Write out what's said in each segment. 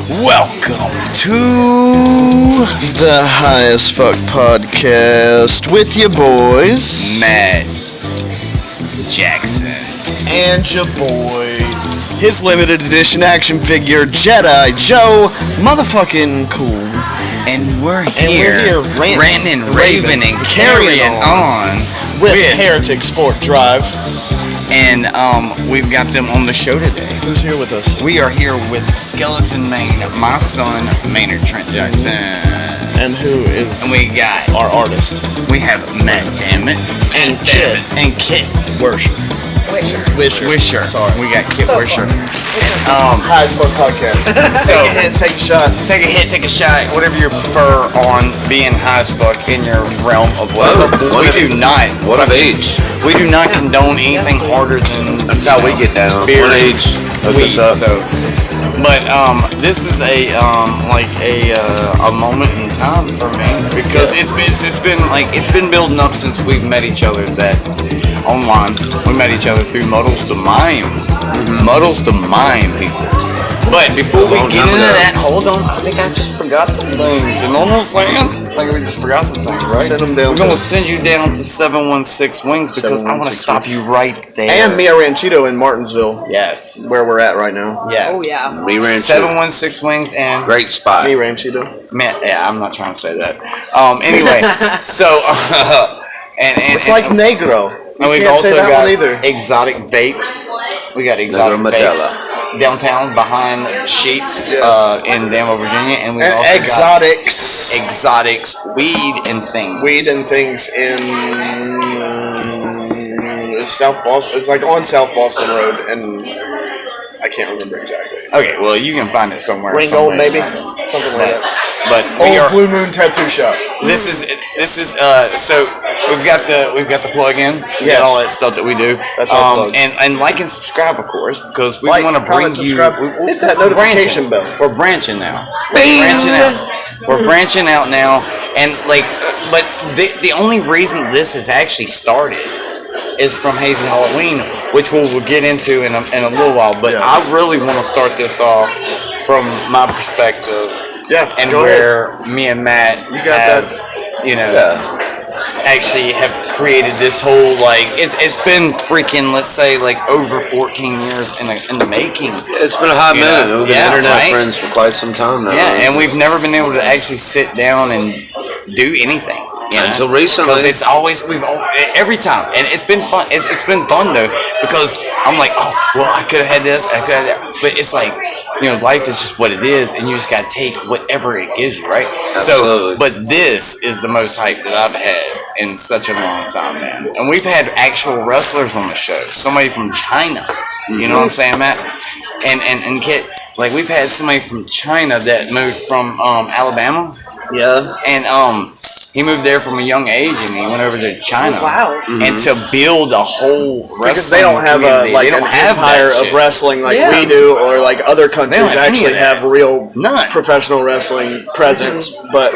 Welcome to the High as Fuck podcast with your boys, Matt Jackson, and your boy, his limited edition action figure Jedi Joe, motherfucking cool. And we're here ranting and raving and carrying on with Heretics Fort Drive. And we've got them on the show today. Who's here with us? We are here with Skeleton Maine, my son Maynard Trent Jackson. And who is we got our artist? We have Matt Dammit and Kit. And Kit Wisher. Sorry. We got Kit Wisher. High as Fuck podcast. So take a hit, take a shot. Take a hit, take a shot, whatever you prefer on being high as fuck in your realm of whatever. We do not. What of age? We do not condone anything harder than That's how we get down. beer, What age? Hook weed. us up. So, but this is a moment in time for me because it's been building up since we've met each other. That online we met each other through Muddles to Mime. Muddles to Mime, people. But before we get into that, hold on. I think I just forgot some things. You know what I'm saying? Like we just forgot some things, right? Send them down. We're gonna send you down to 716 Wings because I want to stop you right there. And Mia Ranchito in Martinsville, Yes. where we're at right now. Yes. Oh, yeah. We ran 716 Wings and great spot. Mia Ranchito. man, yeah, I'm not trying to say that. Anyway, so and It's like Negro. and we've can't also say that got one either. exotic vapes. We got exotic Negro vapes downtown behind Sheets in Danville, Virginia, and we And also exotics. got exotics, weed and things. Weed and things in South Boston. It's like on South Boston Road, and I can't remember exactly. Okay, well you can find it somewhere. Ringgold, somewhere. maybe? Something like that. But we Old are. Blue Moon Tattoo Shop. This is so we've got the plugins, we Yes. got all that stuff that we do. That's our plugs. and like and subscribe, of course, because we Like, want to bring comment, you. subscribe. Hit that we're notification branching. bell. We're branching now. We're branching out now, and but the only reason this has actually started is from Hazy Halloween, which we'll get into in a little while. But Yeah. I really want to start this off from my perspective. Yeah, And go where me and Matt got have, actually have created this whole, it's been freaking, let's say, over 14 years in the making. It's been a hot You minute. know? We've been Yeah, internet right? friends for quite some time now. Yeah, and we've never been able to actually sit down and do anything. You know? Until recently. Because it's always, every time. And it's been fun. It's been fun, though, because I'm like, oh, well, I could have had this, I could have that. But it's like, life is just what it is, and you just got to take whatever it gives you, right? Absolutely. So, but this is the most hype that I've had in such a long time, man. And we've had actual wrestlers on the show. Somebody from China. You know what I'm saying, Matt? And Kit, we've had somebody from China that moved from Alabama. Yeah. And he moved there from a young age, and he went over to China. Wow. And to build a whole wrestling Because they don't have community. They an don't have empire that of shit. wrestling like Yeah. we do, or like other countries have any actually of that. have real None. professional wrestling presence. But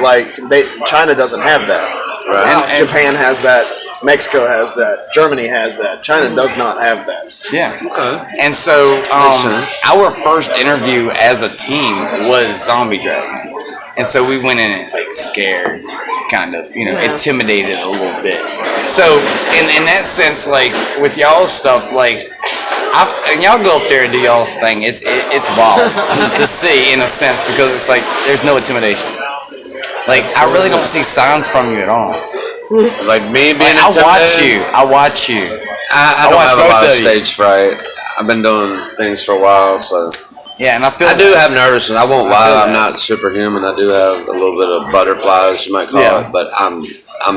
China doesn't have that. Right. And- Japan has that. Mexico has that. Germany has that. China does not have that. Yeah. Okay. And so sense. our first interview as a team was Zombie Dragon. And so we went in scared, kind of, intimidated a little bit. So in that sense, with y'all's stuff, and y'all go up there and do y'all's thing. It's wild to see in a sense because it's there's no intimidation. I really don't see signs from you at all. Like me being I watch intimidated, you. I watch you. I don't watch have a both lot of of you. stage fright. I've been doing things for a while, so Yeah, and I feel I do have nervousness. I won't I feel lie. I'm that. not superhuman. I do have a little bit of butterflies, you might call Yeah. it, but I'm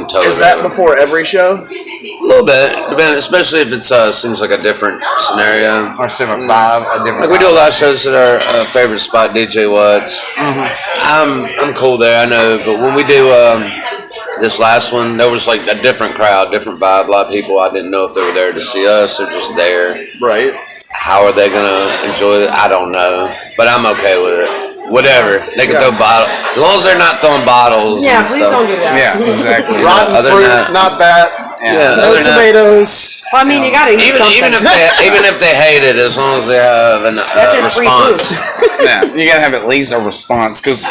totally. Is that before every show? A little bit, especially if it seems like a different scenario. or 7-5, a different. Like we do a lot of shows at our favorite spot, DJ Watts. I'm cool there, I know, but when we do this last one, there was a different crowd, different vibe. A lot of people, I didn't know if they were there to see us or just there. Right. How are they gonna enjoy it? I don't know, but I'm okay with it. Whatever, they can throw bottles as long as they're not throwing bottles. Yeah, and please stuff. don't do that. Yeah, exactly. Rotten other fruit, than that- not that. Yeah, No other than that- tomatoes. Well, I mean, you gotta eat something. even if they hate it, as long as they have a That's just free response. food. Yeah, you gotta have at least a response. Because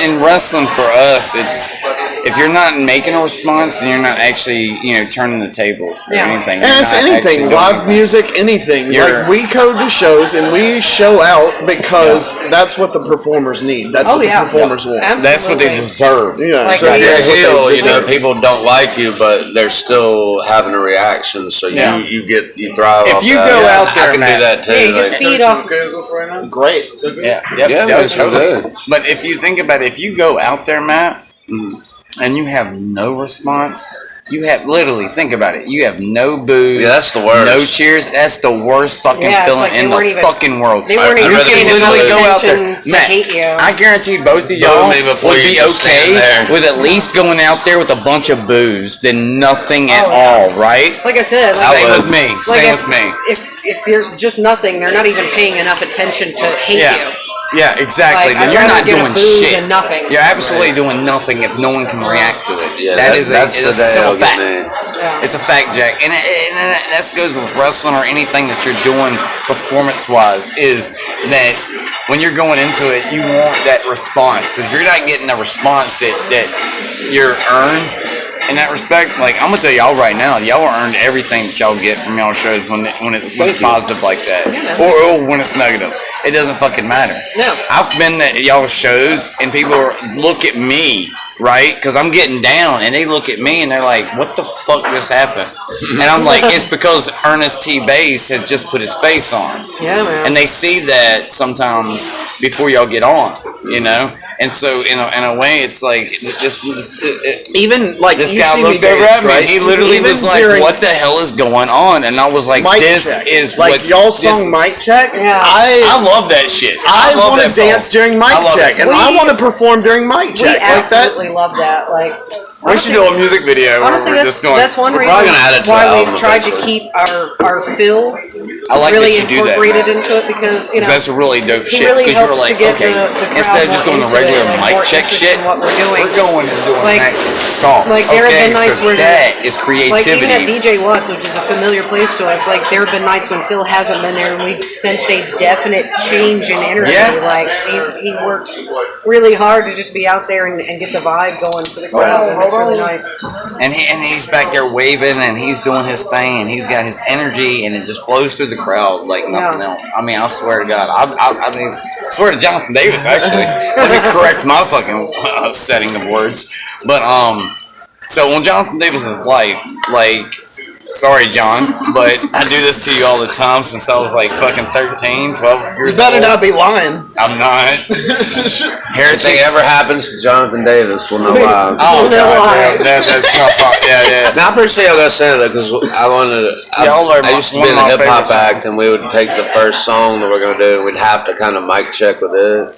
in wrestling, for us, it's if you're not making a response, then you're not actually, turning the tables or Yeah. anything. And You're it's not actually anything, doing live anything. music, anything. You're- Like, we go to shows and we show out because that's what the performers need. That's Oh, what yeah. the performers want. Absolutely. That's what they deserve. Yeah, Like, So if you're a that's what they heel, deserve. people don't like you, but they're still having a reaction. So Yeah. you thrive. If off you that. go Yeah, out there, I can Matt, do that too. Yeah, you like- just feed off. Great. Yeah, yep, Yeah, no, that's totally. good. But if you think about it, if you go out there, Matt, and you have no response, you have literally think about it. You have no boos. Yeah, that's the worst. No cheers. That's the worst fucking Yeah, it's feeling like they in weren't the even- fucking world. They weren't I'd even rather You paying can be enough literally go out there, attention to Matt. hate you. I guarantee both of y'all me before would you be just stand okay there. with at least going out there with a bunch of booze than nothing at Oh, yeah. all, right? Like I said, Same would. with me. like Same if, with me. If there's just nothing, they're not even paying enough attention to hate Yeah. you. Yeah, exactly. Like, Then I'd you're rather not get a doing boo shit. than nothing. You're absolutely doing nothing if no one can react to it. Yeah, that's the a day simple it'll get fact. me. Yeah. It's a fact, Jack, and that goes with wrestling or anything that you're doing performance-wise. Is that when you're going into it, you want that response because if you're not getting the response that you're earned. In that respect, like I'm gonna tell y'all right now, y'all earned everything that y'all get from y'all shows when it's positive like that, or when it's negative. It doesn't fucking matter. No. I've been at y'all shows and people look at me, right? Because I'm getting down, and they look at me and they're like, "What the fuck just happened?" And I'm like, "It's because Ernest T. Bass has just put his face on." Yeah, man. And they see that sometimes before y'all get on, And so in a way, it's like Even, like, this you guy see me looked over dance, at me. right? And he literally Even was like, during "What the hell is going on?" And I was like, mic "This check. is like, what's y'all this- song mic check. Yeah. I love that shit. I love want to that song. dance during mic I love check, it. and I We- want to perform during mic We check. Like that. absolutely love that. Like, We should do a music video where honestly, we're just doing. that's one We're reason probably gonna add it to why the we album tried to eventually. keep our fill I like really that you do that. incorporated Man. into it because you know That's really dope he shit. really Because you were helps like, to get okay, the crowd instead of just more doing the into it, regular like, mic more check interested shit, in what we're doing. we're going and doing Like- that song. like, there have been nights so where that is like creativity. even at DJ Watts, which is a familiar place to us, like there have been nights when Phil hasn't been there and we've sensed a definite change in energy. Yeah. Like he works really hard to just be out there and get the vibe going for the crowd, and it's really nice. And he's back there waving and he's doing his thing and he's got his energy and it just flows through the crowd like nothing else. I mean, I swear to God, I mean, I swear to Jonathan Davis actually. Let me correct my fucking setting of words. But so on Jonathan Davis's life, like. Sorry, John, but I do this to you all the time since I was like fucking 13, 12 years You better old. not be lying. I'm not. If Heretics. it ever happens to Jonathan Davis, we'll know why. Oh, No God, lie. damn, that's not yeah. Now, I'm pretty sure y'all got to say that because Y'all are I used to one be in of a my hip hop favorite act, bands. and we would take the first song that we're gonna do, and we'd have to kind of mic check with it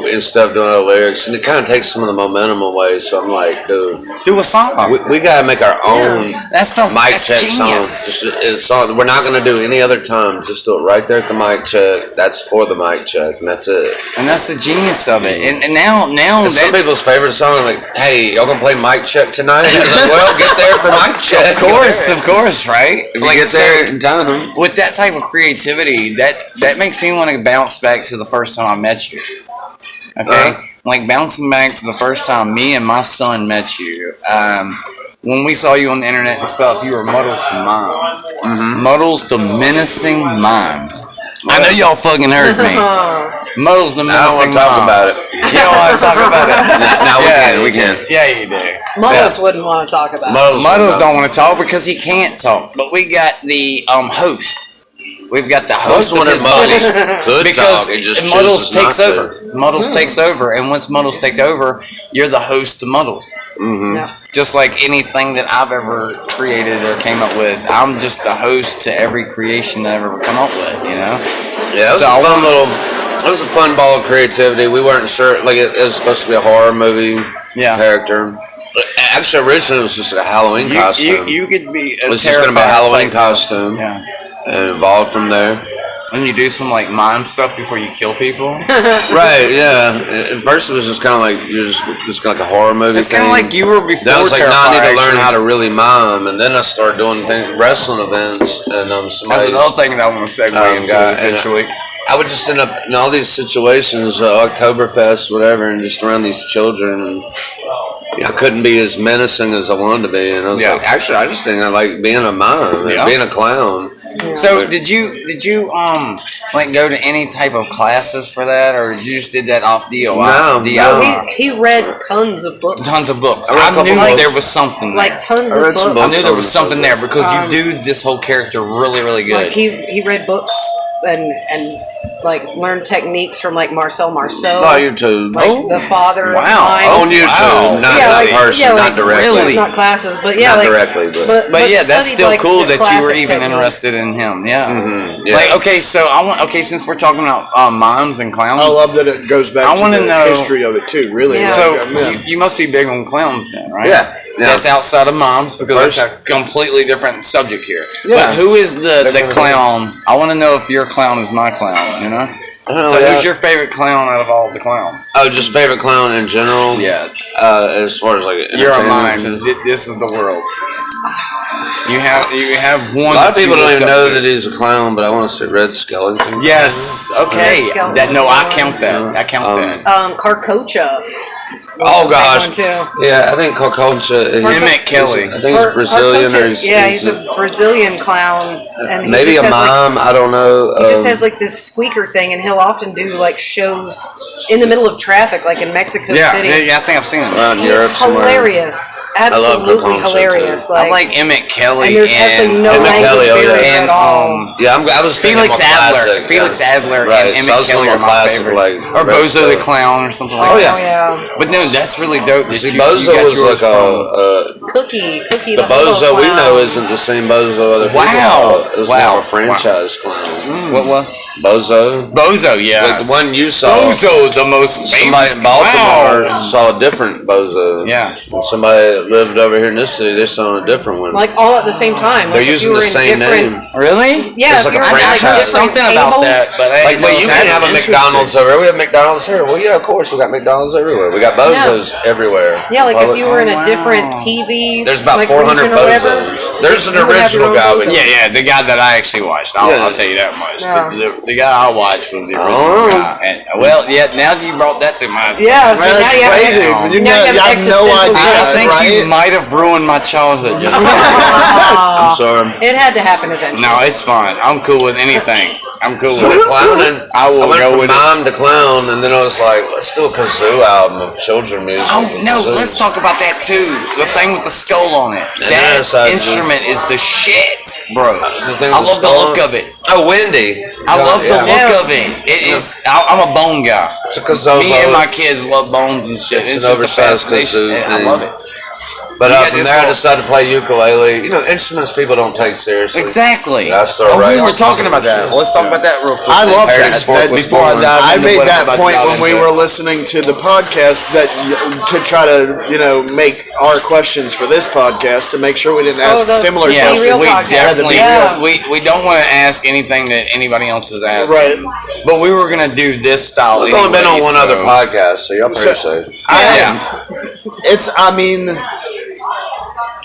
instead of doing our lyrics, and it kind of takes some of the momentum away. So I'm like, dude, Do a song. we gotta make our own That's the mic that's check song. genius. Just a song we're not gonna do any other time. Just do it right there at the mic check. That's for the mic check, and that's it. And that's the genius of it. And now And some that, people's favorite song, like, hey, y'all gonna play mic check tonight? It's like, well, get there for mic check. of course, right? If you get there in time. with that type of creativity, that makes me want to bounce back to the first time I met you. Okay, like bouncing back to the first time me and my son met you. When we saw you on the internet and stuff, you were Muddles to Mime. Muddles to Menacing Mime. I know y'all fucking heard me. Muddles to I don't Menacing want to talk Mime. about it. You don't want to talk about it? No, Yeah, we can. Yeah, you do. Muddles wouldn't want to talk about it. Muddles don't want to talk because he can't talk. But we got the host. We've got the host of his Muddles body. could Because talk, he just Muddles chooses takes not to. over. Muddles takes over, and once Muddles take over, you're the host to Muddles. Yeah. Just like anything that I've ever created or came up with, I'm just the host to every creation that I've ever come up with. Yeah, it was So a I fun little. It was a fun ball of creativity. We weren't sure, like it was supposed to be a horror movie Yeah. character. Actually, originally it was just a Halloween costume. You could be a it was just going to be a terrified Halloween type- costume, Yeah. and it evolved from there. And you do some like mime stuff before you kill people. Right, yeah. At first, it was just kind of like you're just like a horror movie. It's kind of like you were before. Then I was like, no, I need to learn Terrifier, how to really mime, and then I started doing wrestling events, and That's somebody. another thing that I want to segue into eventually. I would just end up in all these situations, Oktoberfest, whatever, and just around these children, and I couldn't be as menacing as I wanted to be, and I was like, actually, I just think I like being a mime, and being a clown. So did you like go to any type of classes for that, or you just did that off DIY? No. He read tons of books. Tons of books. I read a I couple knew books. there was something there. Like tons I of read some books. I knew there was books. something there because you do this whole character really, really good. Like he read books and like learned techniques from like Marcel Marceau. Oh, YouTube. Like the father Wow. of mine. On YouTube, Wow. not Yeah, in like- person, yeah, not like- directly. Really? Not classes, but yeah, Not like directly, but But yeah, that's studied, still like, cool the that you were classic even techniques. interested in him. Yeah. Mm-hmm. Yeah. Like okay, so since we're talking about mimes and clowns, I love that it goes back I to wanna the know- history of it too. Really, Yeah. so yeah. you must be big on clowns then, right? Yeah. That's outside of moms because First- that's a completely different subject here. Yeah. But who is the Different. clown? I want to know if your clown is my clown. You know. Oh, So yeah. who's your favorite clown out of all the clowns? Oh, just favorite clown in general. Yes. As far as like You're a mine. entertainment. This is the world. You have one. A lot of that you people don't look even up know to. that he's a clown, but I want to say Red Skeleton. Yes. Okay. Red Skeleton. That no, I count that. I count that. Carcocha. Oh gosh. One too. Yeah, I think Kokoncha. Emmett Kelly. I think he's Brazilian or he's, yeah, he's a Brazilian clown, and he maybe just a has, like, mime. I don't know. he just has like this squeaker thing, and he'll often do like shows in the middle of traffic, like in Mexico City. Yeah, I think I've seen it. around He's Europe somewhere. hilarious, love absolutely Carcocha, hilarious. too. I like Emmett Kelly and there's absolutely no Emmett language Kelly, oh, yeah. barrier and at all. Yeah, I was thinking Felix more Adler. classic, Felix Adler Right, and so I Emmett was Kelly going are more my classic, favorites. like Or Red Bozo the Skull. Clown or something Oh, like yeah. that. yeah. But no, that's really dope. That See, you Bozo got was yours like from. Cookie. the Bozo we clown. know isn't the same Bozo other people Wow. saw. It was Wow. more a franchise clown. What was? Bozo. Bozo, Like yes. the one you saw. Bozo, the most Somebody famous in Baltimore clown. saw a different Bozo. Yeah. And somebody that lived over here in this city, they saw a different one. Like all at the same time. They're Like, if using you were the in same different- name. Really? Yeah, There's if like you a were in, I franchise. heard different something about tables. that, but I Like, didn't but know you that can have a was McDonald's over here. We have McDonald's here. Well, yeah, of course, we got McDonald's everywhere. We got Bozos everywhere. Yeah, like if you were in a wow. different TV, There's about like 400 region or whatever, Bozos. There's an you would have your original own guy. Bozo. With, Yeah, the guy that I actually watched. I'll Yeah. tell you that much. Yeah. The guy I watched was the original guy. And, well, yeah, now that you brought that to mind. Yeah, so Man, now that's you have crazy. an- You now know, you have you an have no existential idea. I crisis. think you Right? might have ruined my childhood. Just I'm sorry. It had to happen eventually. no, it's fine. I'm cool with anything. I'm cool So with it. clowning, I will went go from with it. mime to clown, and then I was like, let's do a kazoo album of children music. Oh no, Kazoos. let's talk about that too. The thing with the skull on it. And That that's how it instrument is the shit, bro. The thing I with love the skull look on- of it. Oh, Wendy. I love the Yeah. look Yeah. of it. It is. I'm a bone guy. It's a kazoo. Me and my kids love bones and shit. It's It's an just a oversized fascination. kazoo and I thing. love it. But You got from this there, I little- decided to play ukulele. You know, instruments people don't take seriously. Exactly. I started Oh, we writing were songs talking about and that. shit. Let's talk about that real quick. I love Heritage that. Fork that was before I born. dive I into made what I'm that about to point dive when we into. were listening to the podcast that to try to make our questions for this podcast to make sure we didn't ask the similar Yeah, Be Real questions. we podcast. definitely Yeah. we don't want to ask anything that anybody else is asking. Right. But we were gonna do this style. We've only been on anyway, one so- other podcast, so y'all pretty safe. Yeah. I mean,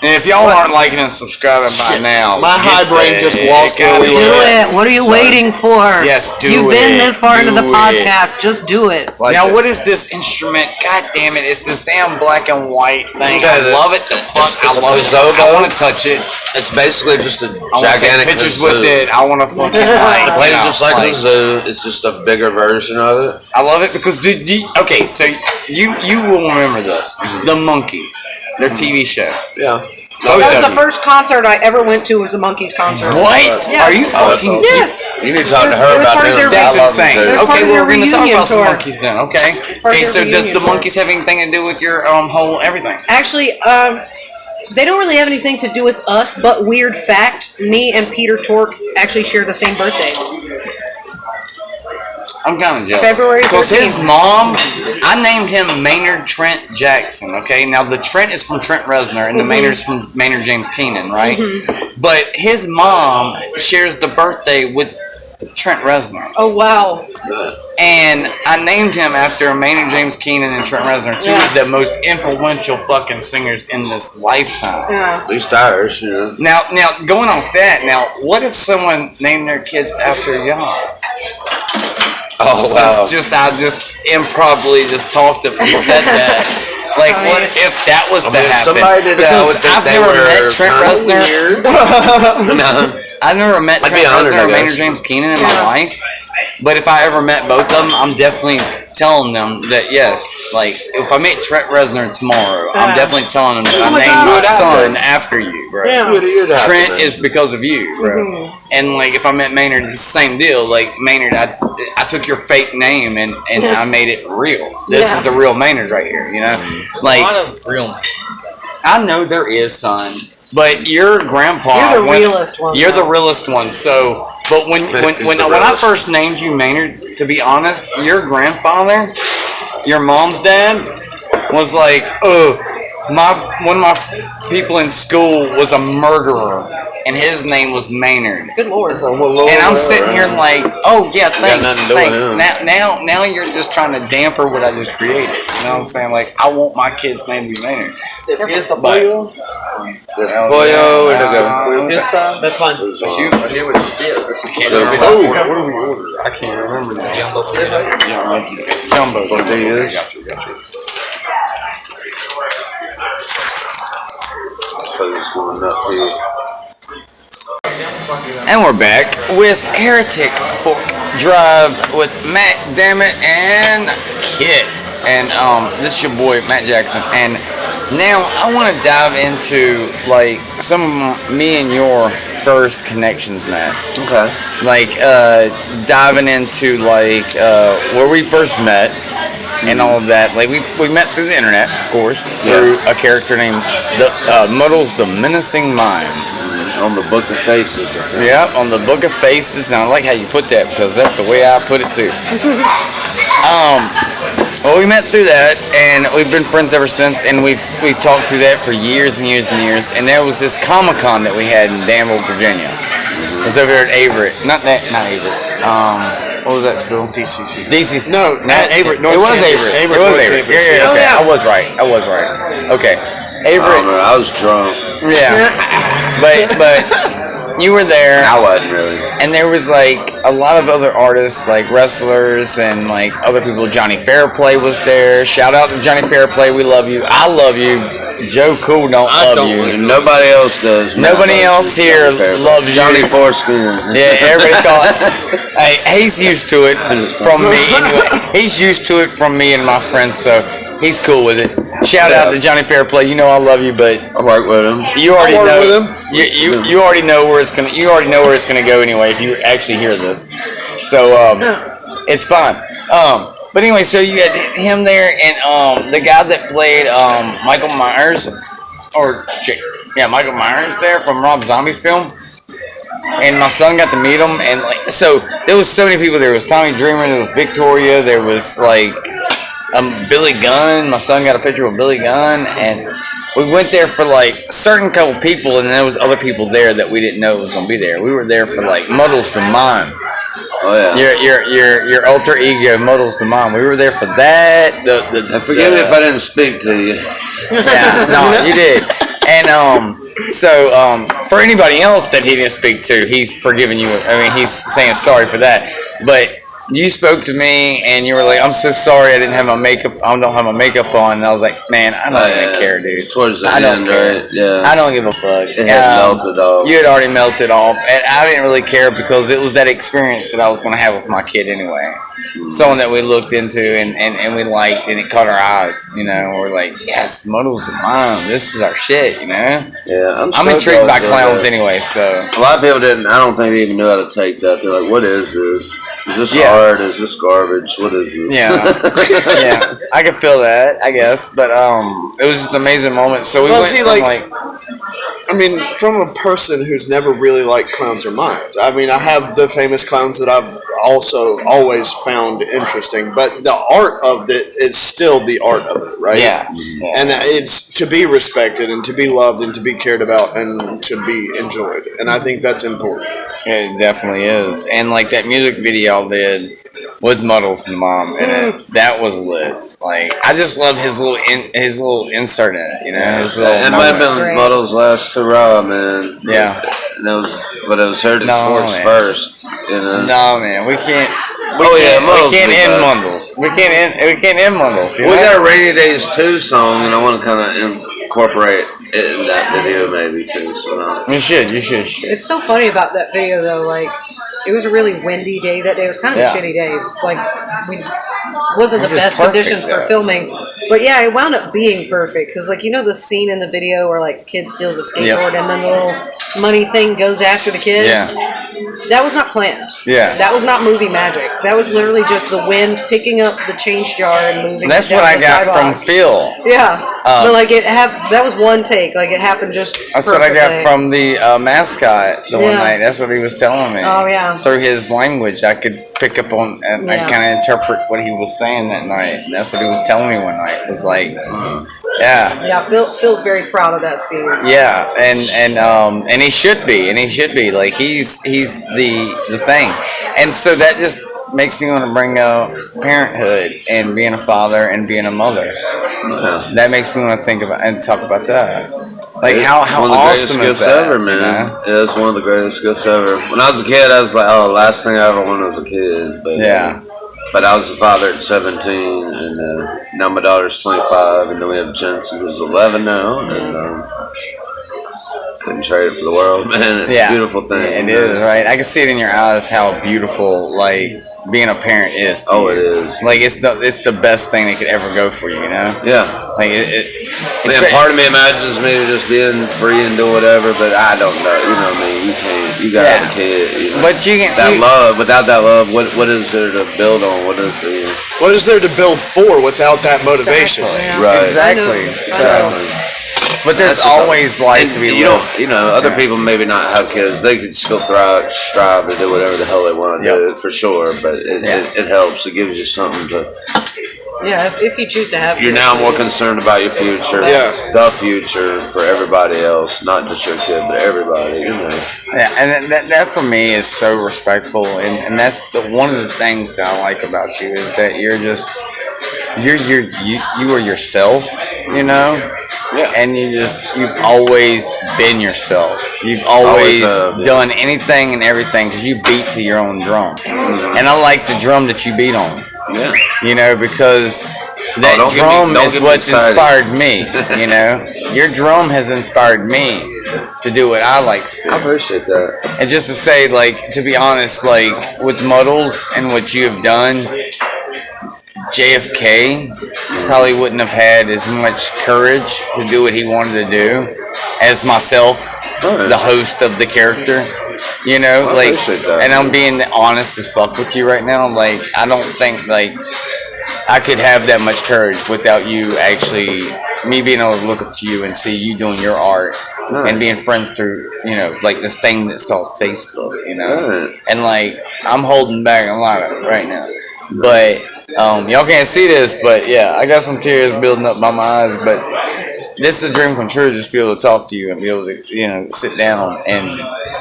And if y'all aren't liking and subscribing by Shit. now, My get high brain the just lost heck where outta we here. were Do at. it. What are you waiting for? Yes, do You've been it. this far into the Do it. podcast. Just do it. like Now, it. what is this instrument? God damn it! It's this damn black and white thing. Okay, I love it. The fuck, I it's a love it. Kazoo, I though? want to touch it. It's basically just a I want to take gigantic pictures kazoo. with it. I want to fucking like. It plays you know, just like a zoo. It's just a bigger version of it. I love it because okay, so you will remember this. The Monkees, their TV show. Yeah. Both That was of the them. first concert I ever went to. Was a Monkees concert. What? Yeah. Are you Oh, that's fucking? awesome. Yes. You need to talk It to was- her it was about part of them. their That's I love insane. them too. It was part Okay, of well, their we're going to talk reunion about some tour. Monkees then. Okay. Part Okay, of so their does the reunion tour. Monkees have anything to do with your whole everything? Actually, they don't really have anything to do with us. But weird fact: me and Peter Tork actually share the same birthday. I'm kind of jealous. February Because his 13th. mom, I named him Maynard Trent Jackson. Okay, now the Trent is from Trent Reznor, and the Maynard's from Maynard James Keenan, right? But his mom shares the birthday with Trent Reznor. Oh wow. And I named him after Maynard James Keenan and Trent Reznor, two of the most influential fucking singers in this lifetime. Yeah. At least Irish, you know. Now, going off that, now, what if someone named their kids after y'all? Oh, wow. I just improbably just talked and said that. Like, what if that was to happen? Somebody did that, I would think I've they never were met Trent Reznor. No. I've never met I'd be Trent honored, Reznor I or Maynard guess. James Keenan in my life. But if I ever met both of them, I'm definitely telling them that yes, like if I met Trent Reznor tomorrow, I'm definitely telling them that I named my son after you, bro. Yeah. Trent is because of you, bro. And like if I met Maynard, it's the same deal. Like Maynard, I took your fake name and I made it real. This is the real Maynard right here, you know. Like real. I know there is, son, but your grandpa. You're the realest one. You're the realest one. So, but when I first named you Maynard, to be honest, your grandfather, your mom's dad, was like, one of my people in school was a murderer, and his name was Maynard. Good lord. And I'm sitting here like, oh yeah, thanks. Now you're just trying to damper what I just created. You know what I'm saying? Like, I want my kid's name to be Maynard. Here's the pollo. Pollo, That's fine. That's you. What do you get? This is What do we order? I can't remember now. Jumbo. Tortillas. Got you. Food's going up here. And we're back with Heretic Fork Drive with Matt Dammit and Kit. And this is your boy Matt Jackson. And now I want to dive into like some of me and your first connections, Matt. Okay. Like diving into like where we first met and all of that. Like we met through the internet, of course, through a character named Muddles the Menacing Mime. On the Book of Faces. Yeah, on the Book of Faces, and I like how you put that because that's the way I put it too. Well, we met through that, and we've been friends ever since, and we've talked through that for years and years and years. And there was this Comic-Con that we had in Danville, Virginia. It was over there at Averett. Not Averett. What was that school? DCC. DCC. No, not Averett. North It was Campus. Averett. It was North Averett. Campus, Yeah, okay. yeah. I was right. Okay. Averett. I was drunk. Yeah. But you were there. I wasn't really. And there was like a lot of other artists, like wrestlers and like other people. Johnny Fairplay was there. Shout out to Johnny Fairplay. We love you. I love you. Joe Cool don't love you. Nobody else does. Nobody else here loves Johnny you. Foreskin. Yeah, everybody thought. Hey, he's used to it from me. Anyway. He's used to it from me and my friends, so he's cool with it. Shout out to Johnny Fairplay. You know I love you, but I work with him. you already I work know. with him. You already know where it's gonna. You already know where it's gonna go anyway. If you actually hear this, so it's fine. But anyway, so you had him there, and the guy that played Michael Myers, Michael Myers there from Rob Zombie's film. And my son got to meet him, and like, so there was so many people. There was Tommy Dreamer, there was Victoria, there was like Billy Gunn. My son got a picture with Billy Gunn, and we went there for like certain couple people, and there was other people there that we didn't know was gonna be there. We were there for like Muddles the Mime. Oh yeah. Your alter ego Muddles the Mime. We were there for that. And forgive me if I didn't speak to you. Yeah, no, you did. And so for anybody else that he didn't speak to, he's forgiving you. I mean, he's saying sorry for that. But you spoke to me, and you were like, "I'm so sorry, I didn't have my makeup. I don't have my makeup on." And I was like, "Man, I don't even care, dude. Towards the I don't end, care. right? Yeah. I don't give a fuck." It had melted off. You had already melted off, and I didn't really care because it was that experience that I was going to have with my kid anyway. Someone that we looked into and we liked, and it caught our eyes. You know, we're like, "Yes, Muddles the Mime. This is our shit." You know. Yeah, I'm I'm so intrigued by glad clowns that. anyway, so. A lot of people didn't. I don't think they even knew how to take that. They're like, "What is this? Is this Yeah. art? Is this garbage? What is this?" Yeah, yeah, I could feel that, I guess, but it was just an amazing moment. So we Well, went see, from like- I mean, from a person who's never really liked clowns or mimes. I mean, I have the famous clowns that I've also always found interesting, but the art of it is still the art of it, right? Yeah. And it's to be respected and to be loved and to be cared about and to be enjoyed. And I think that's important. It definitely is. And like that music video I did with Muddles and Mom in it, that was lit. Like I just love his little insert in it, you know. His little It might have moment. been Muddle's last hurrah, man. Yeah. And but it was Heritage No, Forks man. first, you know. No man, we can't. Muddles we can't will be end back. Mundles. We can't end Mundles. You We know? got a Rainy Days 2 song, and I want to kind of incorporate it in that video maybe too. So You should. It's so funny about that video though. Like, it was a really windy day that day. It was kind of Yeah. a shitty day. Like, we wasn't the Which is best perfect, conditions for though. filming. But yeah, it wound up being perfect because, like, you know, the scene in the video where like kid steals a skateboard and then the little money thing goes after the kid. Yeah. That was not planned. Yeah. That was not movie magic. That was literally just the wind picking up the change jar and moving. That's it what down I the got sidewalk. from Phil. Yeah, but like that was one take. Like it happened just. That's what I got perfectly. from the mascot the one Yeah. night. That's what he was telling me. Oh, yeah. Through his language, I could pick up on and I Yeah. kind of interpret what he was saying that night. And that's what he was telling me one night. It was like, yeah. Yeah, Phil's very proud of that scene. Yeah, and he should be like he's the thing, and so that just makes me want to bring up parenthood and being a father and being a mother. That makes me want to think about and talk about that. Like how one of the awesome greatest is gifts that? ever, you man. know? Yeah, it's one of the greatest gifts ever. When I was a kid, I was like, oh, the last thing I ever wanted was a kid. But, Yeah. But I was a father at 17, and now my daughter's 25, and then we have Jensen, who's 11 now, and couldn't trade it for the world, man. It's a beautiful thing. It is, right? I can see it in your eyes how beautiful like being a parent is. To Oh, you. it is. Like it's the best thing that could ever go for you, you know? Yeah. Like it's Man, part of me imagines me just being free and do whatever, but I don't know. You know what I mean? You can't. You gotta have a kid. You know? But you can That love. Without that love, what is there to build on? What is the What is there to build for without that motivation? Yeah. Right. Exactly. I know. So, but there's That's just always life to be you lived. don't. Other people maybe not have kids. They could still strive to do whatever the hell they want to do for sure. But it helps. It gives you something to. Yeah, if you choose to have. You're now more concerned about your future. Yeah. The future for everybody else, not just your kid, but everybody. You know. Yeah, and that for me is so respectful, and that's one of the things that I like about you is that you're just you are yourself, you know. Yeah. And you've always been yourself. You've always have, yeah. done anything and everything because you beat to your own drum, and I like the drum that you beat on. Yeah. You know, because that don't get me- drum don't is get me what's excited. inspired me. You know, your drum has inspired me to do what I like to do. I appreciate that. And just to say, like, to be honest, like with Muddles and what you have done, JFK probably wouldn't have had as much courage to do what he wanted to do as myself, Right. the host of the character. You know, I like, appreciate that. and I'm being honest as fuck with you right now. Like, I don't think like I could have that much courage without you actually, me being able to look up to you and see you doing your art and being friends through, you know, like this thing that's called Facebook, you know, Right. and like I'm holding back a lot of it right now, but y'all can't see this, but yeah, I got some tears building up by my eyes, but this is a dream come true to just be able to talk to you and be able to, you know, sit down and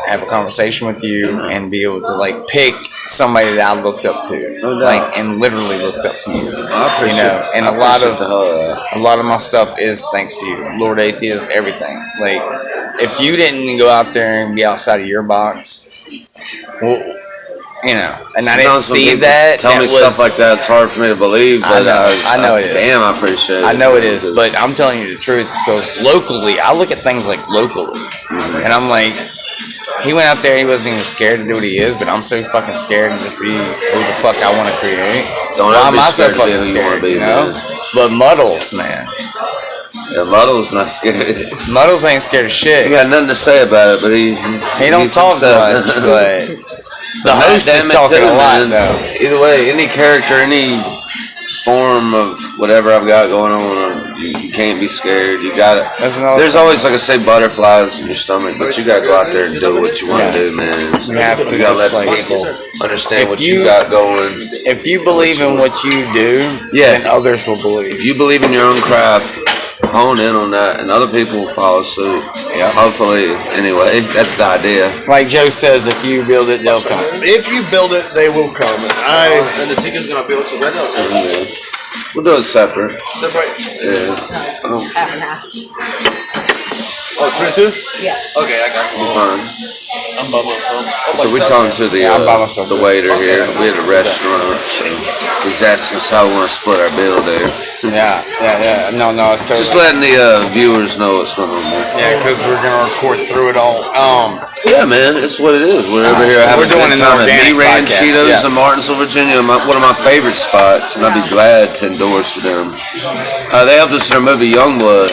have a conversation with you and be able to like pick somebody that I looked up to, No doubt. like, and literally looked up to you. I appreciate You know, and I a lot appreciate of the hell out of that. a lot of my stuff is thanks to you, Lord Atheist, everything. Like, if you didn't go out there and be outside of your box, well, you know, and I didn't Sometimes when see people that. Tell me that stuff was- like that. It's hard for me to believe. But I know it is. Damn, I appreciate it. I know it is, Because- but I'm telling you the truth because locally, I look at things like locally, and I'm like, he went out there, he wasn't even scared to do what he is, but I'm so fucking scared to just be who the fuck I want to create. Don't Why ever am be I so scared to be fucking who you scared? wanna be, You know, man. but Muddles, man, Yeah, Muddle's not scared. Muddles ain't scared of He shit. got nothing to say about it, but he don't he's talk himself. much, but the God host damn is it, talking too, a lot man. though. Either way, any character, any form of whatever I've got going on, you You can't be scared. You got That's to. another There's thing. always, like I say, butterflies in your stomach, but you got to go out there and do what you want to do, man. You have to You got to just, let like, people understand if what you- you got going. If you believe in what you do, Yeah. then others will believe. If you believe in your own craft, hone in on that, and other people will follow suit. Yeah. Hopefully, anyway, that's the idea. Like Joe says, if you build it, they'll come. If you build it, they will come. And the ticket's gonna be together. Yeah. We'll do it separate. Separate. Yeah. Half and half. Oh, 22? Yeah. Okay, I got you. Fine. I'm by myself. So we talking to the Yeah, I'm by myself. the waiter here. We at a restaurant. He's asking us how we want to split our bill there. Yeah. No, it's totally. Just letting the viewers know what's going on there. Yeah, because we're gonna record through it all. Yeah, man, it's what it is. We're over here having We're doing a an good time at organic Me Ran podcast, Cheetos yes. in Martinsville, Virginia. One of my favorite spots, and I'd be glad to endorse them. They helped us in our movie Youngblood.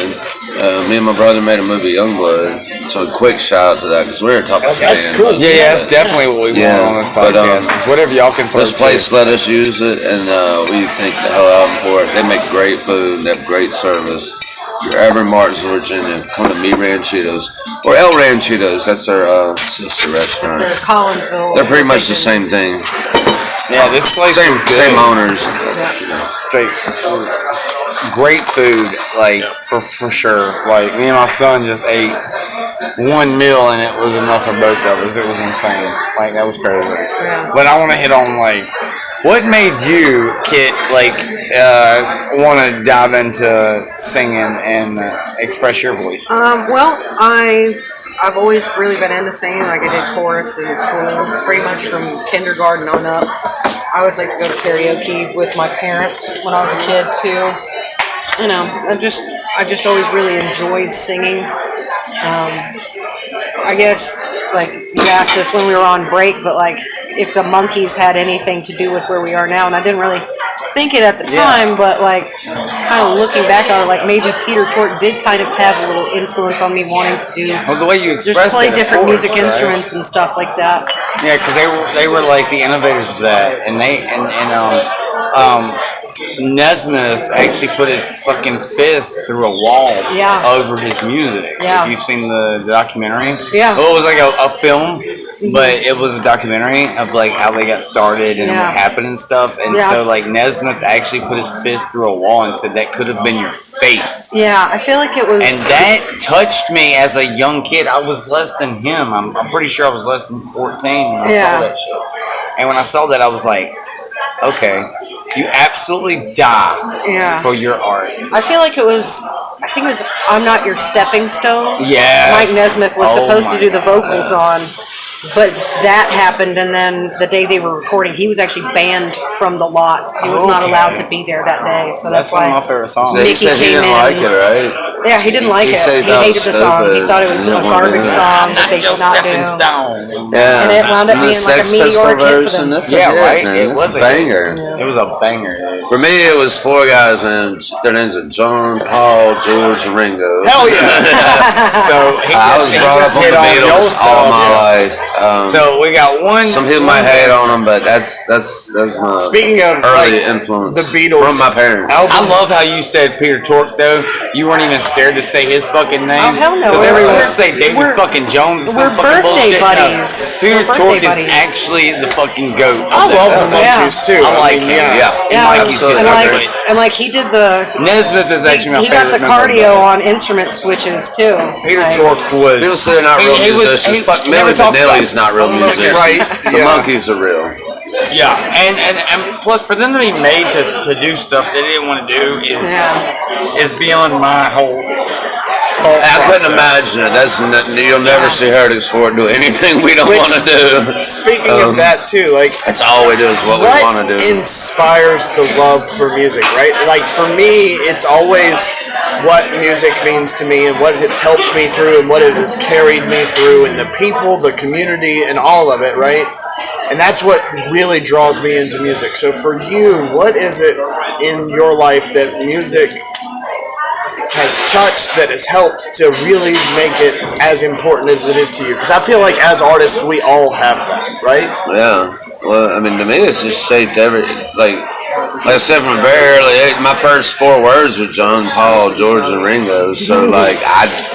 Me and my brother made a movie Youngblood. So a quick shout out to that because we're here talking That's band. cool. Yeah, that's definitely what we Yeah, want on this but, podcast. is whatever y'all can throw This place let us use it, and we thank the hell out of them for it. They make great food. They have great service. If you're ever in Martinsville, Virginia, come to Me Ranchitos or El Ranchitos. That's our sister restaurant. It's Collinsville. They're pretty much the same thing. Yeah, this place Same is good. same owners. Straight great food, like for sure. Like me and my son just ate one meal and it was enough for both of us. It was insane. Like that was crazy. Yeah. But I want to hit on like what made you, Kit, like want to dive into singing and express your voice? Well, I've always really been into singing. Like I did chorus in school, pretty much from kindergarten on up. I always like to go to karaoke with my parents when I was a kid too. You know, I just always really enjoyed singing. I guess like you asked us when we were on break, but like if the Monkees had anything to do with where we are now, and I didn't really think it at the time, but like kind of looking back on it, like maybe Peter Tork did kind of have a little influence on me wanting to do Well, the way you just expressed play it, of different course, music right? instruments and stuff like that. Yeah, because they were like the innovators of that, and Nesmith actually put his fucking fist through a wall Yeah. over his music. Yeah. If you've seen the documentary, Yeah. well, it was like a film, but it was a documentary of like how they got started and Yeah. what happened and stuff. And Yeah. so like Nesmith actually put his fist through a wall and said that could have been your face. Yeah, I feel like it was. And that touched me as a young kid. I was less than him. I'm pretty sure I was less than 14 when I Yeah. saw that shit. And when I saw that, I was like, okay, you absolutely die Yeah. for your art. I feel like it was. I think it was "I'm Not Your Stepping Stone." Yes. Mike Nesmith was Oh supposed to my do the God. vocals on, but that happened, and then the day they were recording, he was actually banned from the lot. He was not Okay. allowed to be there that day, so That's that's one of my why. favorite songs. So he Mickey said he came didn't in. like it, right? Yeah, he didn't like He it. said he He thought it hated was the song. He stupid. thought it was He a didn't wanna do garbage it. song that they should not Stepping do. Stone. Yeah. And it wound up And the being like a Sex meteoric Pistol hit for them. version, that's Yeah, a hit, right? man. It That's was a a banger. It was a banger. For me, it was four guys, man. Their names are John, Paul, George, and Ringo. Hell yeah! So I was brought up on the Beatles all my life. So we got one. Some people might hate on them, but that's my Speaking of early like, influence. the Beatles from my parents. I love how you said Peter Tork though. You weren't even scared to say his fucking name. Oh, hell no. Because We're- everyone we're- wants to say David we're- fucking Jones or some we're fucking birthday bullshit. buddies. No. Peter We're Tork birthday is buddies. actually the fucking goat. I love the Yeah. Monkees too. I like mean, him. Yeah. Yeah, Mikey's absolutely. good. and like he did the. Nesmith is actually my He got favorite the member of cardio that. on instrument switches too. Peter Like, Tork was. People say they're not real He was- musicians. he Fuck, never Milli talked about- Vanilli's not real musicians. Right, The yeah. Monkees are real. Yeah, and plus for them to be made to do stuff they didn't want to do is beyond my whole. I couldn't imagine it. You'll never see Heretics for it do anything we don't Which- want to do. Speaking of that too, like That's all we do is what we want to do. inspires the love for music, right? Like for me, it's always what music means to me and what it's helped me through and what it has carried me through and the people, the community, and all of it, right? And that's what really draws me into music. So for you, what is it in your life that music has touched, that has helped to really make it as important as it is to you? Because I feel like as artists, we all have that, right? Yeah. Well, I mean, to me, it's just shaped like I said from very early age. My first 4 words were John, Paul, George, and Ringo. So like,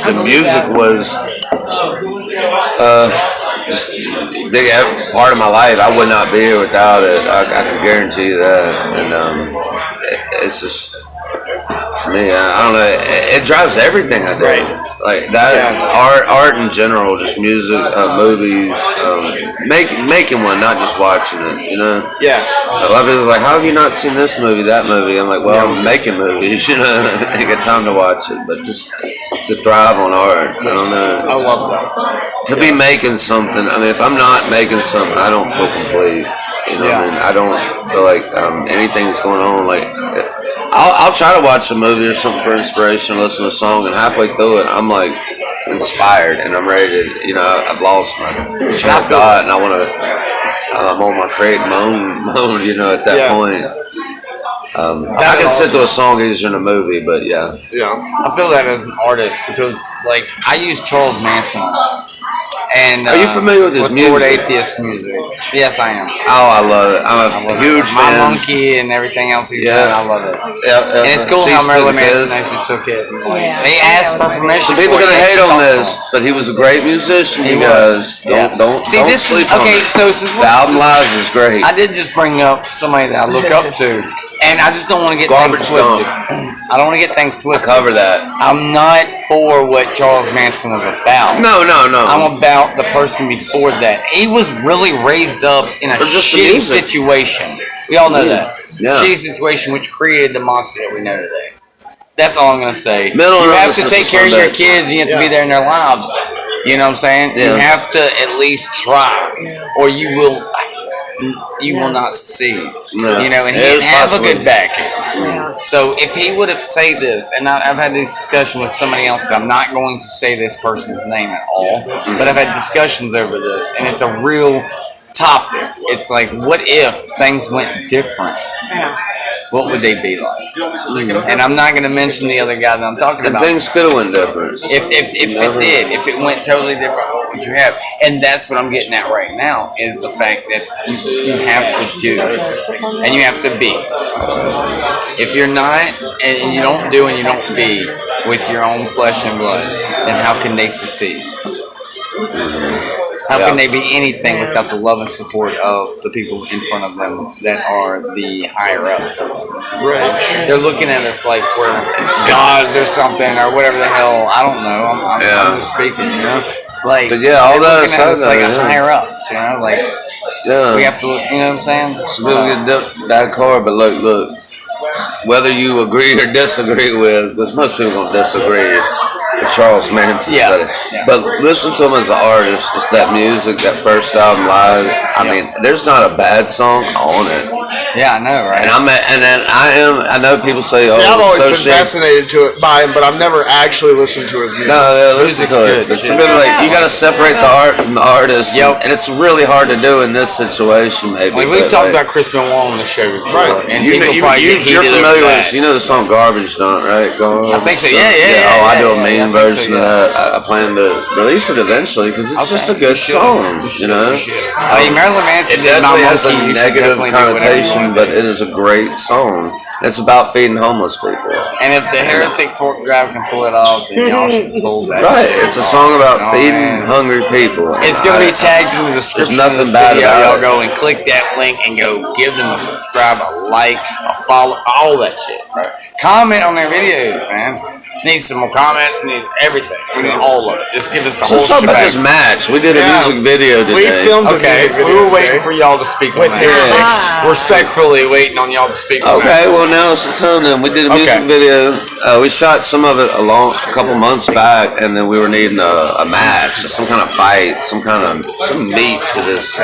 the music was just a big part of my life. I would not be here without it. I can guarantee you that. And it's just, to me, I don't know. It drives everything I do. Like that, art in general, just music, movies, making one, not just watching it. You know. Yeah. A lot of people's like, "How have you not seen this movie, that movie?" I'm like, "Well, I'm making movies. You know, I ain't got time to watch it, but just to thrive on art. I don't know. I love that. To be making something. I mean, if I'm not making something, I don't feel complete. You know, what I mean, I don't feel like anything's going on. Like, I'll try to watch a movie or something for inspiration, listen to a song, and halfway through it, I'm like inspired and I'm ready to. You know, I've lost my train of thought, and I want to. I'm on my creative mode. You know, at that point. I can sit to a song easier than a movie, but yeah. I feel that as an artist because, like, I use Charles Manson a lot. And are you familiar with his music? Lord Atheist music. Yes, I am. Oh, I love it. I'm a huge My fan. Monkey and everything else he's done, I love it. Yeah, And it's cool how Cease to Marilyn Manson Exist. actually took it. And, like, Yeah. they asked for permission. So people for it, gonna they hate on talked to this, him. but he was a great musician. He You was. guys don't See, don't this sleep is on okay. it. So since The album Live is great. I did just bring up somebody that I look up to, and I just don't want to get Garbage things twisted. I don't want to get things twisted. Cover that. I'm not for what Charles Manson was about. No. I'm about the person before that. He was really raised up in a Or just the shitty music. situation. We all know that. Yeah. Shitty situation which created the monster that we know today. That's all I'm gonna say. Mental You have illness to is take a care of your Sunday. kids. You have to be there in their lives. You know what I'm saying? You Yeah. have to at least try, or you will not succeed. Yeah. You know, and he It didn't is have a possible. good backing. Yeah. So if he would have said this, and I've had this discussion with somebody else, that I'm not going to say this person's name at all, but I've had discussions over this, and it's a real topic. It's like, what if things went different? Yeah. What would they be like? And I'm not going to mention the other guy that I'm talking And about. things could have went different. If it did, if it went totally different, what would you have? And that's what I'm getting at right now, is the fact that you have to do and you have to be. If you're not, and you don't do and you don't be with your own flesh and blood, then how can they succeed? How can they be anything without the love and support of the people in front of them that are the higher ups? Right. They're looking at us like we're gods or something or whatever the hell. I don't know. I'm just speaking, you know? Like, But yeah, all they're that looking at us aside, like a yeah. higher ups, you know? Like, Yeah. we have to, you know what I'm saying? Some people get that car, but look. Whether you agree or disagree with, because most people don't disagree with Charles Manson. Yeah. But listen to him as an artist, just that music, that first album, Lies. I mean, there's not a bad song on it. Yeah, I know, right? I know people say, See, I've always so been shit. fascinated by him, but I've never actually listened to his music. No, yeah, listen Music's to good. it. But some people like, you got to separate the art from the artist. Yep. And it's really hard to do in this situation, maybe. Like, we've but, talked like, about Chris Benoit on the show before, Right. and You people know, probably get you're heated familiar over with that. you know the song Garbage Dump, right? Garbage I think so. Dump. Yeah. Oh, I do a yeah, mean I think so, version of that. I plan to release it eventually because it's just a good song, you know. I mean, Marilyn Manson It did My definitely has a Monkey. You should negative definitely do whatever you connotation, want. but it is a great song. It's about feeding homeless people. And if the Heretic Fork Drive can pull it off, then y'all should pull that. Right. shit It's a off. song about Oh, feeding man. hungry people. It's gonna be tagged in the description of nothing this bad video. about Y'all it. go and click that link and go give them a subscribe, a like, a follow, all that shit. Right. Comment on their videos, man. Need some more comments. We need everything. We need all of it. Just give us the So whole let's talk about shebang. this match. We did a Yeah. music video We today. filmed a Okay, music we video were waiting today. for y'all to speak With on that. heretics. Respectfully waiting on y'all to speak on that. Okay, well now it's the time then. We did a music Okay. video. We shot some of it a couple months back, and then we were needing a match, some kind of fight, some meat to this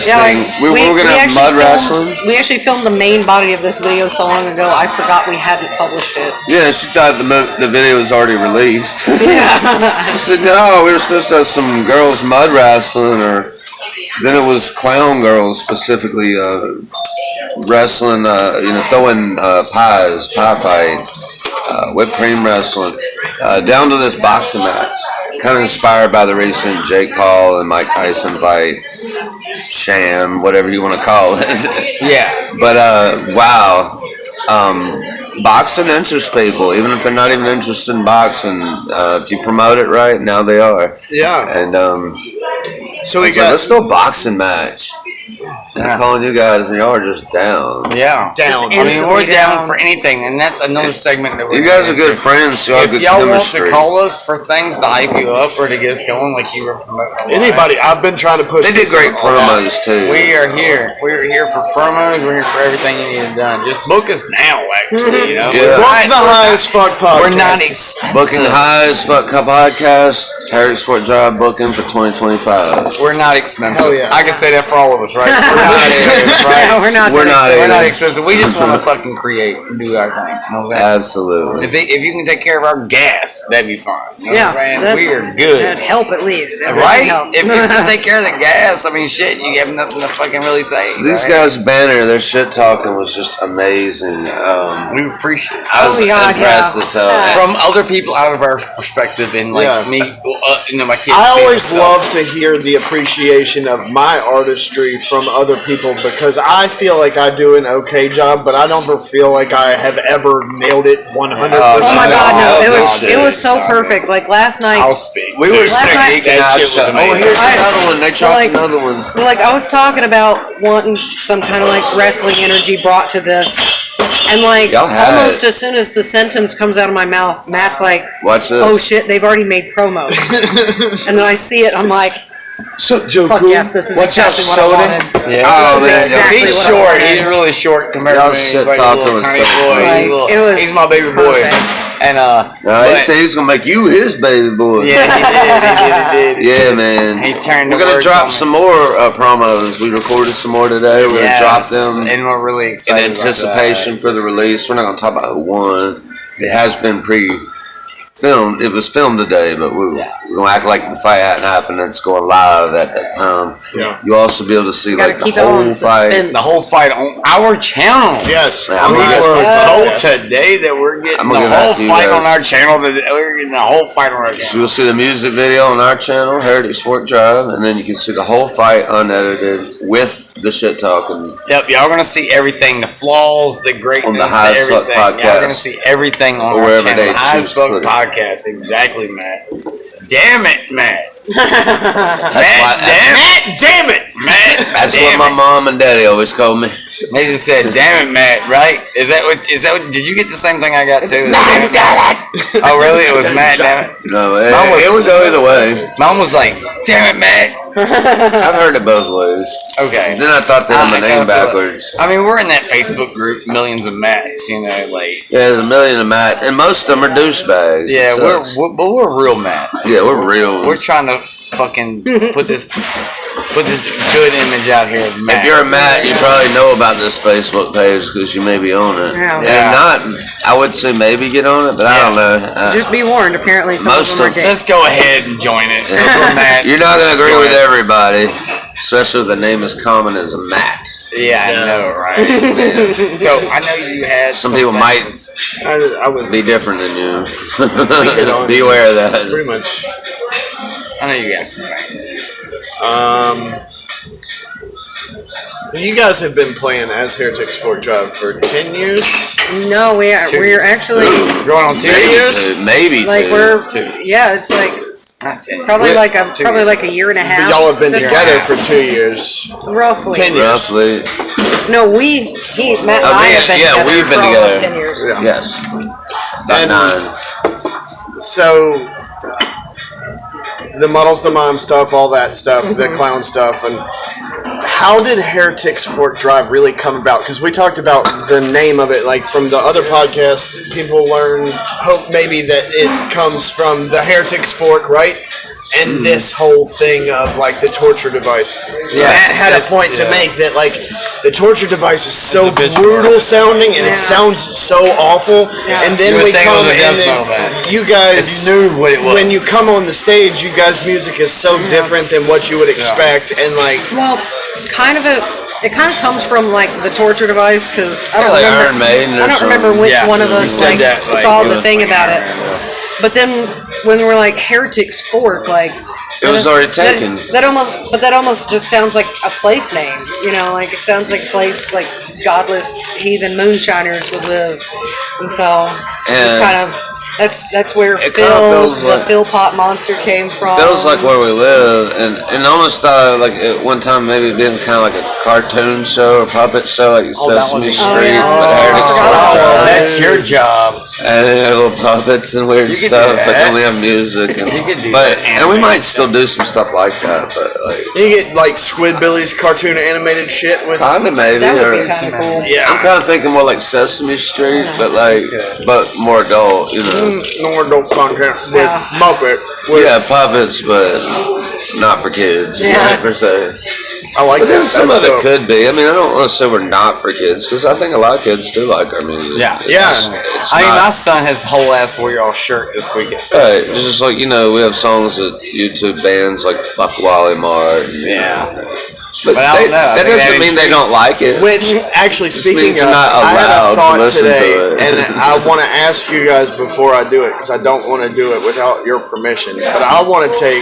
thing. We were gonna have mud wrestling. We actually filmed the main body of this video so long ago. I forgot we hadn't published it. Yeah, she thought the video was already released. Yeah. I said, no, we were supposed to have some girls mud wrestling, or then it was clown girls specifically wrestling, throwing pie fight, whipped cream wrestling, down to this boxing match. kind of inspired by the recent Jake Paul and Mike Tyson fight, sham, whatever you want to call it. Yeah. But wow, boxing interests people, even if they're not even interested in boxing. If you promote it right, now they are. Yeah. And So we so got let's do a boxing match. And I'm calling you guys, and y'all are just down. Yeah. down. I mean, we're Instantly down down. for anything, and that's another segment that we're You guys are gonna good friends, so y'all have If good y'all chemistry. want to call us for things to hype you up or to get us going, like you were promoting, a lot, Anybody, I've been trying to push. They did this great all out. promos too. we are here. We're here for promos. We're here for everything you need done. Just book us now, actually. You know, Yeah. Book the highest fuck podcast. We're not expensive. Booking High as Fuck podcast, Herrick Sport Drive booking for 2025. We're not expensive. Hell yeah. I can say that for all of us, right? We're not expensive, right? No, we're not. We're that not expensive. We're not either. expensive. We just want to fucking create and do our thing. You know what I'm saying? Absolutely. If you can take care of our gas, that'd be fine. You know Yeah, what I'm saying? that- We are good. That'd help at least. It would Right? help. If you take care of the gas, I mean, shit, you have nothing to fucking really say. These right? guys' banner, their shit talking was just amazing. We appreciate it. I was Oh, God, impressed yeah. as hell. From other people out of our perspective, and like Yeah. me, my kids. I seeing always stuff. love to hear the appreciation of my artistry from other people because I feel like I do an okay job, but I don't ever feel like I have ever nailed it 100%. Oh my God, no! It was shit. it was so perfect. Like last night, I'll speak. We were Last night- geeking out. That shit was Oh, amazing. here's I- another one. They dropped like- another one. like I was talking about wanting some kind of like wrestling energy brought to this, and like Y'all had almost it. as soon as the sentence comes out of my mouth, Matt's like, Watch this. "Oh shit, they've already made promos," and then I see it, I'm like, So, Joe "Fuck Cool. yes, this is Watch out, exactly what I Soda. wanted." Yeah. Oh, This is man. exactly He's what I short. wanted. He's really short compared to Y'all me. He's shit like a talking little was tiny so boy. funny. He's, a little- It was he's my baby boy. perfect. And No, he but- said he's gonna make you his baby boy. yeah, he did. Yeah, man. He turned We're the gonna words drop on me. some more promos. We recorded some more today. We're gonna drop them and we're really in excited. anticipation for the release. We're not gonna talk about who won. It has been pre-filmed. It was filmed today, but we're gonna act like the fight hadn't happened. It's going live at that time. Yeah. You'll also be able to see Gotta like the keep it on whole fight. suspense. The whole fight on our channel. Yes. Yeah, I'm we gonna were get- Told told today that we're getting I'm the gonna give whole that to you fight guys. on our channel. We're getting the whole fight on our So channel. you'll see the music video on our channel, Heritage Sport Drive, and then you can see the whole fight unedited with the shit talking. Yep, y'all gonna see everything, the flaws, the greatness, On the High as Fuck everything. Y'all podcast. gonna see everything on Or our wherever channel. they High as choose to Fuck put it. podcast, exactly, Matt. Damn it, Matt. That's Matt, why. damn it, Matt. That's damn what my it. mom and daddy always called me. They just said, "Damn it, Matt." Right? Is that what? Did you get the same thing I got too? Damn it, Matt. Oh, really? It was Matt. Damn it. No, Mine was- it would go either way. Mom was like, "Damn it, Matt." I've heard it both ways. Okay. Then I thought they had my I kinda name feel it. backwards. I mean, we're in that Facebook group, millions of Matts. You know, like Yeah, there's a million of Matt, and most of them are douchebags. yeah, It we're, sucks. we're but we're real Matts. Yeah, we're real. We're trying to fucking put this good image out here of Matt. If you're a Matt, you probably know about this Facebook page because you may be on it. Yeah. And Yeah. if not, I would say maybe get on it, but I don't know. Just be warned. Apparently, some Most of them are of- dicks. Let's go ahead and join it. If we're Matts, You're not gonna agree join with it. everybody, especially if the name is common as a Matt. Yeah, I know, right? So I know you had Some people might things. I was be different than you. on Be aware of that. pretty much. I know you got some things. You guys have been playing as Heretic Sport Drive for 10 years. No, we're actually Going on 2 2 years. years? Maybe like two. yeah, it's like Not 10. probably Wait, like a 2 probably years. like a year and a half. Y'all have been That's together for 2 years. roughly. 10 years. Roughly. No, Matt and I have been yeah, together we've been for almost together. 10 years. Yeah. Yes. About And- 9. So, the Models, the Mime stuff, all that stuff, the clown stuff, and how did Heretic Sport Drive really come about? Because we talked about the name of it, like from the other podcast, people hope maybe that it comes from the Heretics Fork, right? And this whole thing of like the torture device. Yeah, Matt had a that's- point to yeah. make that like the torture device is so It's a bitch brutal sounding and it Yeah. sounds so awful. And then You would we think it come was a and death then metal band. you guys, If you knew what it was. when you come on the stage, you guys' music is so different than what you would expect, and like Well, it kind of comes from like the torture device because I don't like remember. Iron Maiden or I don't remember which Yeah, one of you us said like that, like, saw it the was thing like about it. Iron Man, But then when we're like Heretics Fork, like It was already taken. That almost just sounds like a place name. You know, like it sounds like a place like godless heathen moonshiners would live, and so it's And kind of that's where it Phil, kinda feels the like- Phil Pop monster came from. feels like where we live, and almost thought like at one time maybe being kind of like a cartoon show or puppet show, like Sesame Street, yeah. but Oh, Heretics I forgot Fork. about that. That's your job. And they have little puppets and weird You could stuff, do but that. then we have music and You could do but that and we might animated still do some stuff like that, but like You get like Squidbillies cartoon animated shit with. kinda maybe That would or be kind of cool. I'm Yeah. kind of thinking more like Sesame Street, but more adult, you know. More adult content with Yeah. Muppet. With, Yeah, puppets, but not for kids, Yeah. right, per se. I like But that. then some That's of it dope. could be. I mean, I don't want to say we're not for kids because I think a lot of kids do like our music. Yeah. Yeah. It's I mean, not- my son has a whole ass Warrior shirt this week at Right, Space. it's just like, you know, we have songs that YouTube bands like Fuck Wally Mart. Yeah. But But I don't know. I that think doesn't that mean they don't like it. Which, actually, speaking means of, you're not I had allowed a to thought listen to today, it. and I want to ask you guys before I do it, because I don't want to do it without your permission. But I want to take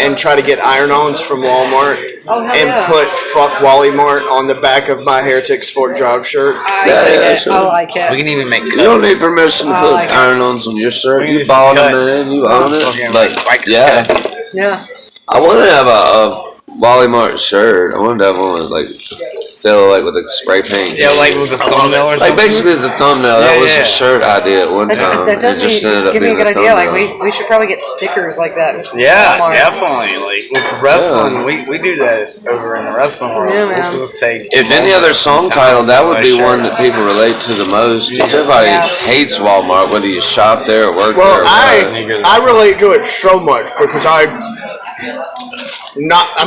and try to get iron-ons from Walmart Oh, hell and yeah. put "Fuck Wally Mart" on the back of my Heretics Fork Drive shirt. I Yeah, dig yeah, it. sure. I like We it. can even make cuts. You don't need permission to I put like it. iron-ons on your shirt. We You need some bought them cuts. in, you own Fucking it. like But biker yeah, cuts. Yeah. I want to have a Wally Mart shirt. I want to have one with like fill like with a spray paint. Yeah, like with the thumbnail or Like something. basically the thumbnail. That Yeah, was yeah. a shirt idea at one That, time. that It just ended does up give me a being good a idea. Like thumbnail. we should probably get stickers like that. Yeah, Walmart. definitely. Like with wrestling, we do that over in the wrestling world. Yeah, man. We'll just take If any other song title, that would be one that people relate to the most. Because everybody Yeah. hates Walmart, whether you shop there or work Well, there. I relate to it so much because I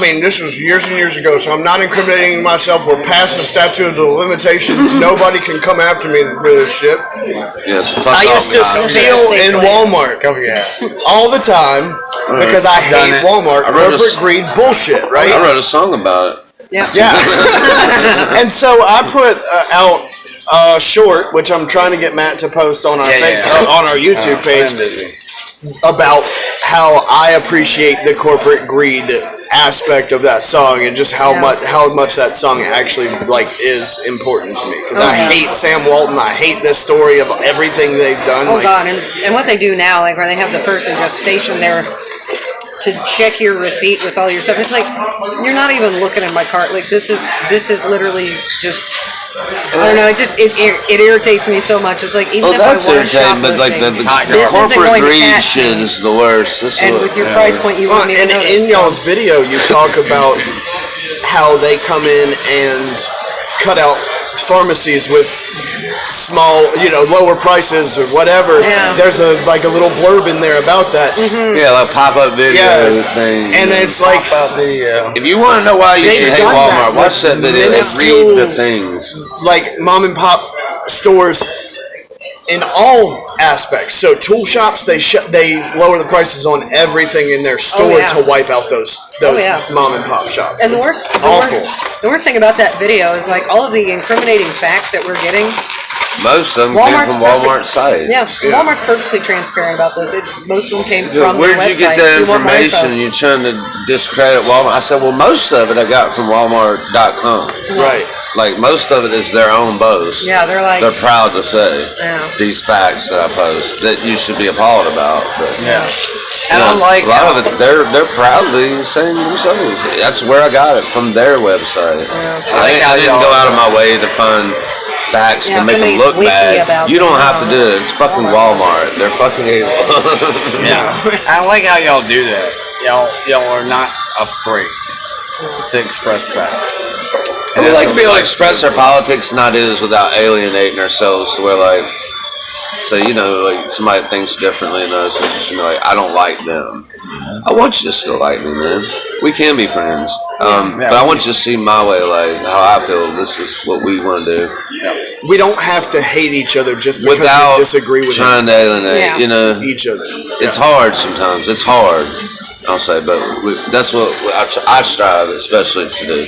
mean, this was years and years ago, so I'm not incriminating myself. We're past the statute of the limitations. Nobody can come after me for this shit. Yes, fuck I off, used to guys. steal in Walmart cover your ass. all the time because I Done hate it. Walmart I wrote a corporate s- greed bullshit, right? I wrote a song about it. Yeah. Yeah. And so I put out a short, which I'm trying to get Matt to post on our on our YouTube page, about how I appreciate the corporate greed aspect of that song and just how much that song actually like is important to me because I Okay. hate Sam Walton. I hate this story of everything they've done. Oh like, God! And what they do now, like where they have the person just stationed there to check your receipt with all your stuff. It's like you're not even looking at my cart. Like this is literally just. I don't know. It irritates me so much. It's like even Oh, if I that's want irritating, but like the this isn't corporate going to greed catch shit me. is the worst. This is And what, with your price point, you wouldn't even and notice. in y'all's video, you talk about how they come in and cut out pharmacies with small, lower prices or whatever. Yeah. There's a little blurb in there about that. yeah, like pop-up video Yeah. thing. And it's like About the if you want to know why you They've should hate done that Walmart, watch that with video and minuscule- read the things. like mom and pop stores in all aspects. So tool shops, they lower the prices on everything in their store yeah. to wipe out those yeah. mom and pop shops. And the It's worst, awful. the worst thing about that video is like all of the incriminating facts that we're getting. Most of them Walmart's came from Walmart's site. Yeah, Walmart's perfectly transparent about this. Most of them came Dude, from where'd their you website. get that You want my info. information? You're trying to discredit Walmart. I said, well, most of it I got from Walmart.com. Right. Like, most of it is their own boast. Yeah, they're like, They're proud to say Yeah. these facts that I post that you should be appalled about. But, yeah. you And know, I like a lot how- of it. They're proudly saying themselves. That's where I got it, from their website. I didn't go out of my way to find facts Yeah, to make them somebody's look wiki bad. about You don't them. have to do it. It's fucking Walmart. They're fucking evil. Yeah, I like how y'all do that. Y'all are not afraid to express facts. And we like to be able to express our politics and ideas without alienating ourselves to where, like, so, like somebody thinks differently than us. It's just, like, I don't like them. I want you to still like me, man. We can be friends. But I want you to see my way, like, how I feel. This is what we want to do. We don't have to hate each other just because Without we disagree with trying to alienate, Yeah. each other. It's hard sometimes. It's hard, I'll say, but that's what I strive especially to do.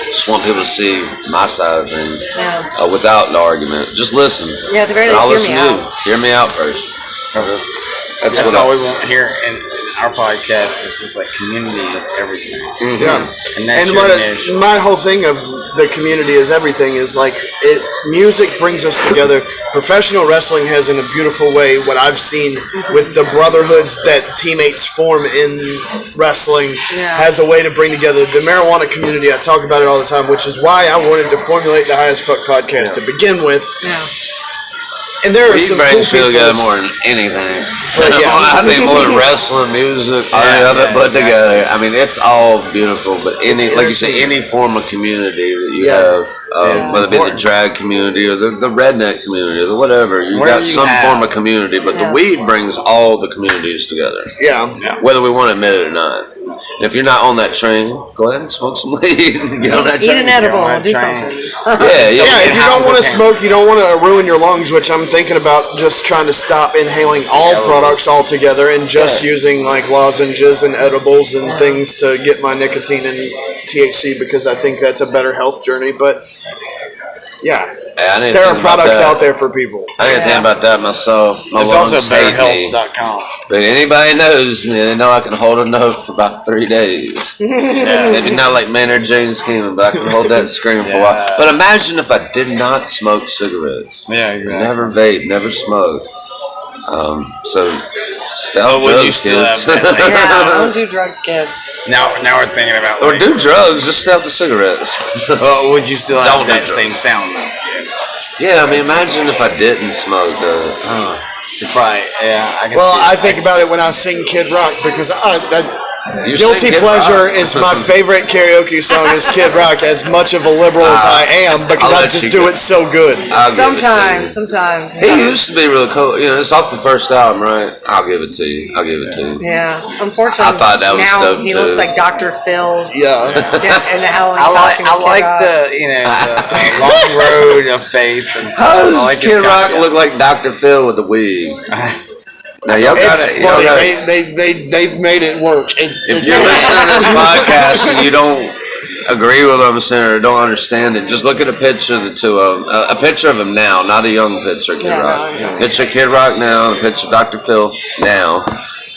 Just want people to see my side of things without the argument. Just listen. Yeah, at the very And least, I'll hear listen me to out. you. Hear me out first. That's That's what all we want here in our podcast. Is just like community is everything, Yeah. and that's And your niche. my whole thing of the community is everything is like music brings us together. Professional wrestling has in a beautiful way what I've seen with the brotherhoods that teammates form in wrestling Yeah. has a way to bring together the marijuana community. I talk about it all the time, which is why I wanted to formulate the High as Fuck podcast to begin with. Yeah. And there are We some brings cool people people. together more than anything. But yeah. I think more than wrestling, music, all the other put together. I mean, it's all beautiful. But like you say, any form of community that you have, It's whether it be the important. drag community or the redneck community or the whatever, you've Whatever got you some have. form of community. But the weed brings all the communities together, Yeah. whether we want to admit it or not. And if you're not on that train, go ahead and smoke some weed and get on that Eat train. an edible. on that Do train. something. Yeah, Yeah, if you How don't want to cocaine. smoke, you don't want to ruin your lungs, which I'm thinking about just trying to stop inhaling all products altogether and just using like lozenges and edibles and things to get my nicotine and THC because I think that's a better health journey. But yeah, I didn't there are think about products that. out there for people. I didn't think about that myself. My There's also lungs hate me. betterhealth.com. But anybody knows me, they know I can hold a note for about 3 days. Maybe not like Maynard James Keenan, but I can hold that scream for a while. Yeah. But imagine if I did not smoke cigarettes. Yeah, exactly. Never vape, never smoke. So stay Oh, off would you drugs, still have kids. that, like- Yeah, don't do drugs, kids. Now we're thinking about Or like, do drugs, just stay off the cigarettes. well, would you still have Don't do that drugs. same sound though? Yeah, I mean, imagine if I didn't smoke. You probably, yeah. I can Well, see I think about it when I sing Kid Rock because You Guilty sing Kid Pleasure Rock. is my favorite karaoke song is Kid Rock, as much of a liberal as I am, because I'll I let just you do go. it so good. I'll give it to you. Sometimes. He used to be really cool. You know, it's off the first album, right? I'll give it to you. I'll give it to you. Yeah. Unfortunately, I thought that was now dope, he too. looks like Dr. Phil. Yeah. And the Halloween I costume of Kid like Rock. the long road of faith and stuff. How does I like his Kid Rock concept. look like Dr. Phil with a wig? Now y'all got It's it. funny. They've made it work. If you're listening to this podcast and you don't agree with what I'm saying or don't understand it, just look at a picture of the two of them. A picture of him now, not a young picture of Kid Yeah, Rock. no, Picture Kid Rock now and a picture of Dr. Phil now.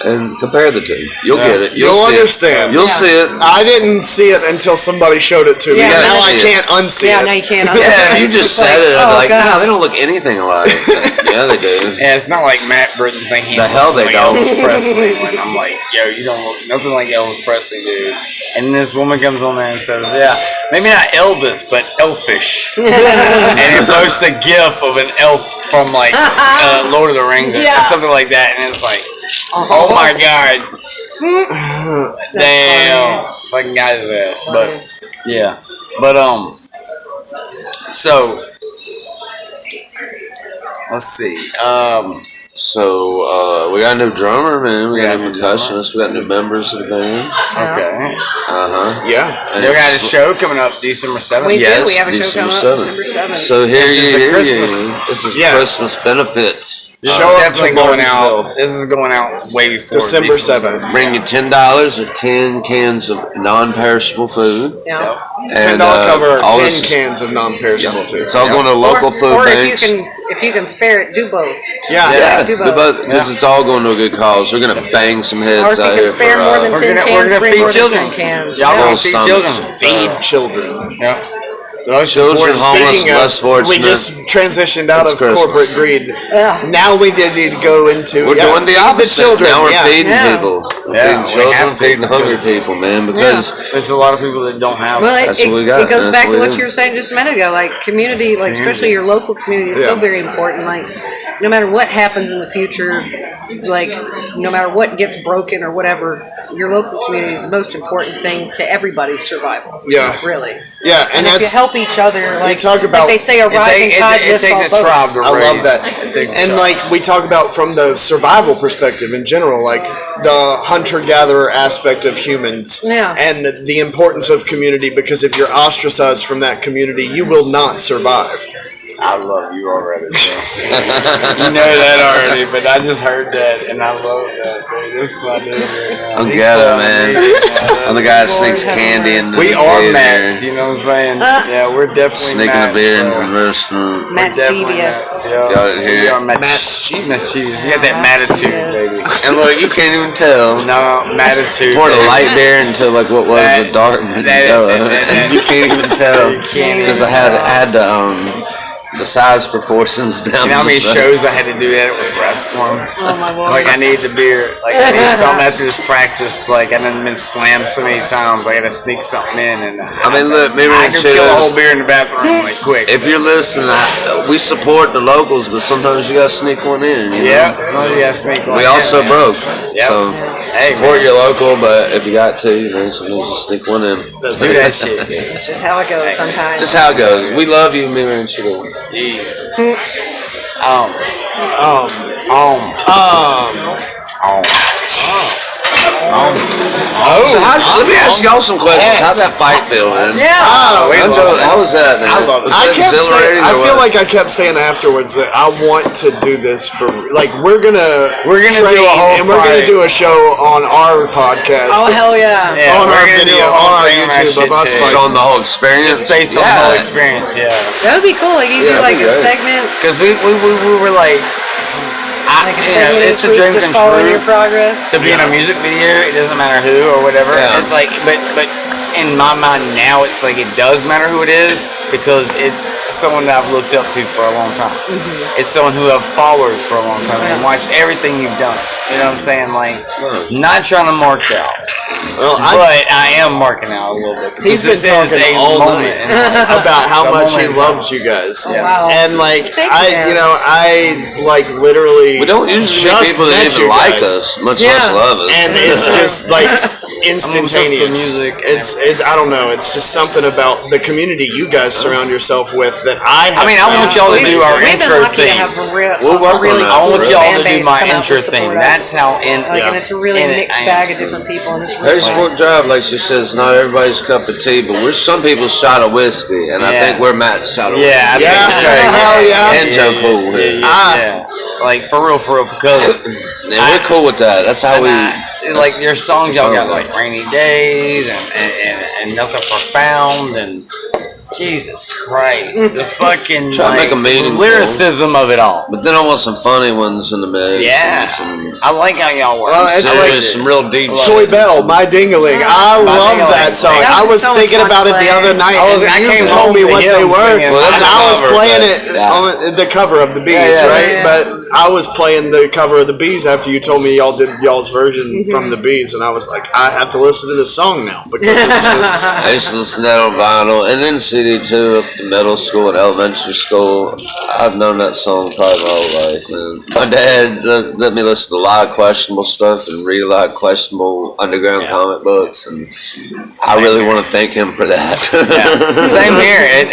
And compare the two. You'll get it. You'll see understand. It. You'll see it. I didn't see it until somebody showed it to me. Yeah, and now I I see it. can't unsee Yeah, it. now you can't. Yeah, if you just It's said it, I'd be like, God. no, they don't look anything alike. Yeah, they do. Yeah, it's not like Matt Britton thinking The hell they like don't. Elvis Presley. When I'm like, yo, you don't look nothing like Elvis Presley, dude. And this woman comes on there and says, yeah, maybe not Elvis, but elfish. And it posts a gif of an elf from like Lord of the Rings or Yeah. something like that, and it's like, oh my god, damn, fucking guy's ass. But yeah, but so let's see. So we got a new drummer, man. We got Yeah, new new percussionists. We got new members of the band. Okay, Yeah. they got a show coming up December 7th. We do. Yes, We have a show December coming up 7th. December 7th. So here This is a you hear Christmas- you. This is Yeah. Christmas benefit. This Show is up definitely to going Martinsville. out. This is going out way before December 7th. Bring you $10 or 10 cans of non-perishable food. Yeah. $10 cover all 10 this is- cans of non-perishable food. It's all going to local food or banks. if you can spare it, do both. Yeah. Yeah, do because both. it's all going to a good cause. We're gonna bang some Or heads if you out can here spare for more than We're 10 gonna cans, bring feed more than children. 10 cans. Y'all Full gonna feed children. stomachs. Feed children. Yeah. children, homeless, Speaking less of, fortunate. we just transitioned out It's of Christmas. corporate greed. Yeah. Now we need to go into We're doing the feed opposite. The children. Now we're yeah. feeding Yeah. people. We're Yeah, feeding we children, have to, feeding hungry because- people, man. Because There's a lot of people that don't have. Well, That's what we got. it goes That's back what to we what do. you were saying just a minute ago. Like community, like especially your local community is so Yeah. very important. Like no matter what happens in the future, like no matter what gets broken or whatever, your local community is the most important thing to everybody's survival. Yeah. Really. Yeah, And if you that's help each other, like, talk about- like they say, a It, rising take, tide it, it lifts all takes a boats. tribe to I love raise. that. It takes a And tribe. like we talk about from the survival perspective in general, like the hunter-gatherer aspect of humans, Yeah. and the importance of community. Because if you're ostracized from that community, you will not survive. I love you already, bro. You know that already, but I just heard that and I love that, dude. This is my dude right now. I'm He's gathered, pulling man. me. I'm the guy that Lord sneaks have candy in the We are theater, Mats, you know what I'm saying? Yeah, we're definitely sneaking the Mats, beer bro. into the restaurant. Matt's Definitely devious. Mats, Y'all yo. didn't hear We it? are mischievous. You got that attitude, Yes. baby. And look, you can't even tell. No, attitude. Poured a light beer into like what was That- a dark Mandela. You can't even tell You can't because even I had the size proportions down. You know how many just right. shows I had to do that? It was wrestling. Oh my lord. Like I need the beer. Like I need something after this practice. Like I done been slammed so many times. I gotta sneak something in, and I mean, look, maybe I we can should- kill a whole beer in the bathroom like quick. If you're listening, we support the locals, but sometimes you gotta sneak one in. You know? Yeah, sometimes you gotta sneak one We in, also man. broke. Yep. So Hey, support man, your local, but if you got to, you know, sometimes you sneak one in. do that shit. Dude. It's just how it goes sometimes. Just how it goes. We love you, Mirror and Chico. Jeez. Um, So let me ask y'all some questions. How'd that fight feel, man? Yeah. Oh, How was that, man? I love it. Was I that kept saying, exhilarating I or feel what? like I kept saying afterwards that I want to do this for, like, we're gonna do a whole and we're gonna fight. do a show on our podcast. Oh hell yeah. Yeah, on we're our gonna do video, a whole on our thing on that YouTube shit of us too. Just on the whole experience. Just based on the whole experience, yeah. That would be cool. Like you Yeah, do like that'd a be great. segment, Because we were like, like a segment it's a each week dream that's come following true. your progress. To be in a music video, it doesn't matter who or whatever. Yeah. It's like, but in my mind now, it's like it does matter who it is because it's someone that I've looked up to for a long time. It's someone who I've followed for a long time and watched everything you've done. You know what I'm saying? Like, not trying to mark out, Well, but I am marking out a little bit. Because he's been this is talking a all moment night in my life. about how It's a much he moment in time. loves you guys. Wow. And like Thank I, you. I like literally. We don't usually meet just people that met even you like guys. us, much Yeah. less love us. And it's just like instantaneous. music and It's I don't know. It's just something about the community you guys surround yourself with that I have. I mean, I want y'all to do our We've been intro lucky to thing. have a We'll work on really that. I want Really? y'all fan to do base my come out to intro support thing. us. That's how Like, and it's a really in it mixed I am. bag of different people, and it's Very really sport nice. drive, like she says, not everybody's cup of tea, but we're some people's shot of whiskey, and I Yeah. think we're Matt's shot of Yeah, I whiskey. think so. Hell yeah. And Joe Cool here. Yeah. Like for real, because And we're cool with that. That's how we. like your songs y'all got like Rainy Days and Nothing Profound and Jesus Christ, the fucking Try to like, make 'em meaningful. lyricism of it all. But then I want some funny ones in the mix. Yeah, and I like how y'all work. Well, it's serious, like- some real deep. Soy Bell, My Dingaling. I My love Dingaling. that song. That I was was so thinking fun about to it the play. other night. I and you came told home me to what him they were. singing. Well, that's and a I was cover, playing but- it yeah. on the cover of the Bees, Yeah, yeah, right? yeah. But I was playing the cover of the Bees after you told me y'all did y'all's version from the Bees, and I was like, I have to listen to this song now because it's just. I used to listen to that on vinyl, and then CD too, up to middle school and elementary school. I've known that song probably my whole life, man. My dad let me listen to a lot of questionable stuff and read a lot of questionable underground comic books, and I really want to thank him for that. Yeah. Same here.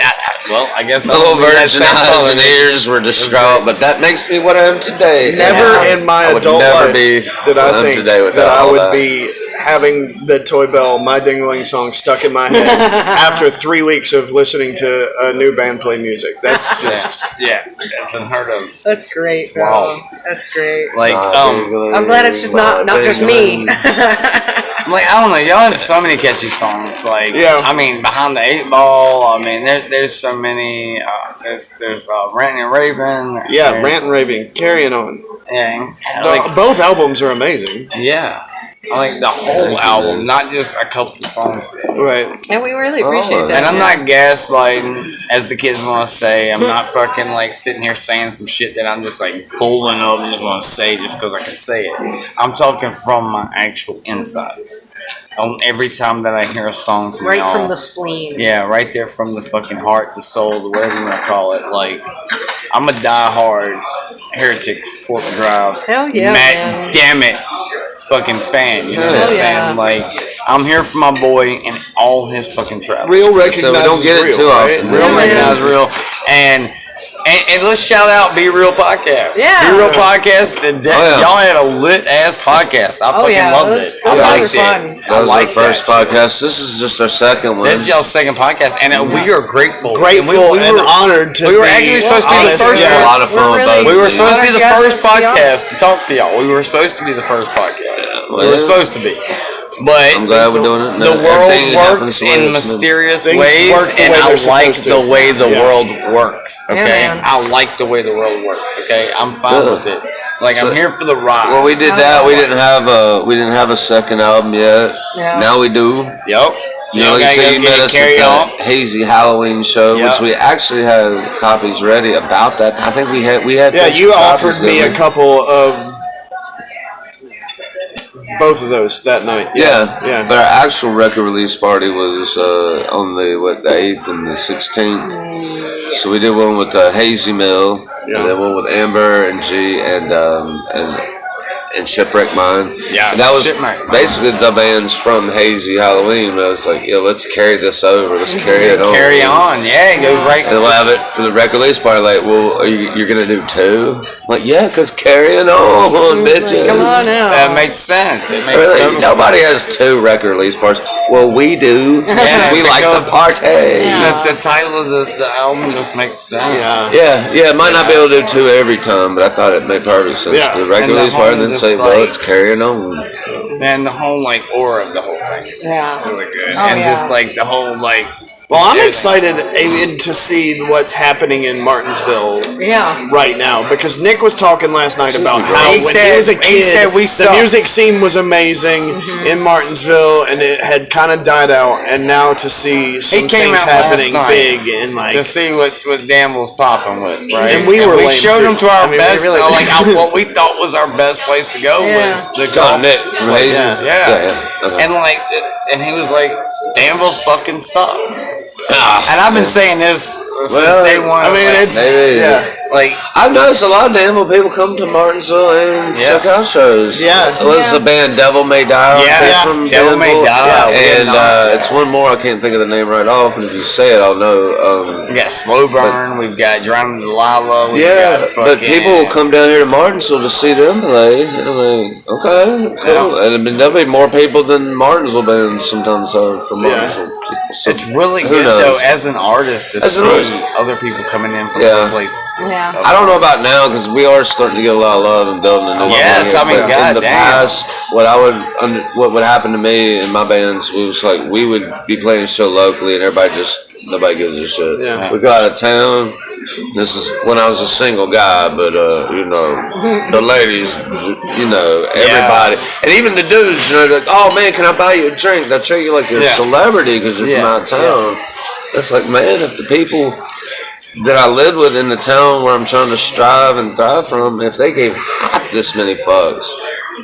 Well, I guess The little I'll be that virgin same eyes color. and ears were distraught, but that makes me what I am today. Never in my I would adult never life be did what I I am think today without that I all would that. be having the Toy Bell My Dingling song stuck in my head after 3 weeks of listening to a new band play music. That's just Yeah, that's unheard of. That's great, bro. Wow. That's great. Like, I'm glad it's just not just me. like I don't know, y'all have so many catchy songs. Like, Yeah. I mean, Behind the Eight Ball. I mean, there's so many. There's Ranting and Raving. yeah, there's- rant and raving, carrying on. Yeah, The- both albums are amazing. yeah. I like the whole album, not just a couple songs. Right. And we really appreciate that. And I'm yeah. not gaslighting, as the kids want to say. I'm not fucking like sitting here saying some shit that I'm just like pulling up and just want to say just because I can say it. I'm talking from my actual insides. Every time that I hear a song from right y'all, from the spleen. yeah, right there from the fucking heart, the soul, the whatever you want to call it. Like, I'm a diehard Heretics Fork Drive. Hell yeah, Matt, man. damn it, fucking fan. You know what I'm Hell saying? yeah. Like, I'm here for my boy and all his fucking travels. Real So we recognizes don't get it real, too right? often. Real Yeah. recognize real. And And let's shout out Be Real Podcast. Yeah. Be Real Podcast. yeah. Y'all had a lit ass podcast. I fucking yeah, loved those- it. those I guys liked are it. fun. That I was like our first podcast. This is just our second one. This is y'all's second podcast, and we are grateful. Grateful And we and were, honored to we were be actually supposed to be the honest. first We had one. a lot of fun with both. We were of supposed to be Honest the guys first to be podcast to talk to y'all. We were supposed to be the first podcast. We were well, supposed to be. But I'm glad we're doing it. the world Everything happens works the way in it's meant. mysterious Things ways, work the and way I they're like supposed to. the way the Yeah. world works. Okay, man. I like the way the world works. Okay, I'm fine Good. with it. Like So- I'm here for the ride. Well, we did that. We didn't have a second album yet. Yeah. Now we do. Yep. So You know, y'all like you gotta said, go you get met it, us carry on. at the Hazy Halloween show, Yeah. which we actually had copies ready about that. I think we had. Yeah, physical you copies, offered me didn't a we? couple of both of those that night. Yeah, but our actual record release party was on the 8th and the 16th. So we did one with Hazy Mill, Yeah. and then one with Amber and G and Shipwreck Mine. Yeah, and that was Shipwreck Mine. basically the bands from Hazy Halloween. But it's like, yeah, let's carry this over. Let's carry it on. Carry on. Yeah, it goes right. And we'll have it for the record release party. Like, well, you're gonna do two? I'm like, yeah, cause carrying on, bitches. Come on now. That makes sense. It makes Really, total nobody has two record release parties. Well, we do. Yeah, we like because- the party. The title of the album just makes sense. Yeah, might not be able to do two every time, but I thought it made perfect sense. Yeah. The record And the release party, and whole then just say, well, like- it's carrying on. And the whole like aura of the whole thing is Yeah. really good. Oh, and just yeah. like the whole like. Well, I'm everything. excited to see what's happening in Martinsville Yeah. right now because Nick was talking last night about how He when said- he was a he kid, said we the suck. music scene was amazing in Martinsville, and it had kind of died out. And now to see some came things out last happening night big and like To see what Dan was popping with, right? And we were lame, showed too. him to our I mean, we best, really- what we thought was our best place to go Yeah. was the John golf. Nick from Hazy. Yeah. Okay. And like, and he was like, Danville fucking sucks. And I've been saying this since Well, day one. I mean, like, it's Maybe. yeah. like I've noticed a lot of Danville people come to Martinsville and Yeah. check out shows. Yeah. Was the band Devil May Die? Yeah, They're yes, from Devil May Danville. Die. We had And not- it's one more. I can't think of the name right off, but if you say it, I'll know. we got Slow Burn, we've got Drowning Delilah, we've Yeah, got but fucking, people will come down here to Martinsville to see them play. And I'm like, okay, cool. And I mean, there'll be more people than Martinsville bands sometimes are from Martinsville people. So It's really who good knows? though as an artist to As an see artist. other people coming in from Yeah. other places. Yeah. I don't know about now because we are starting to get a lot of love and building a new Yes, thing. I mean, But in the goddamn. past, what would happen to me in my bands, we was like we would be playing a show locally and nobody gives a shit. Yeah. We go out of town. This is when I was a single guy, but the ladies, everybody, and even the dudes, they're like, oh man, can I buy you a drink? They treat you like you're a Yeah. celebrity because you're Yeah. from out of town. It's like, man, if the people that I live with in the town where I'm trying to strive and thrive from, if they gave half this many fucks,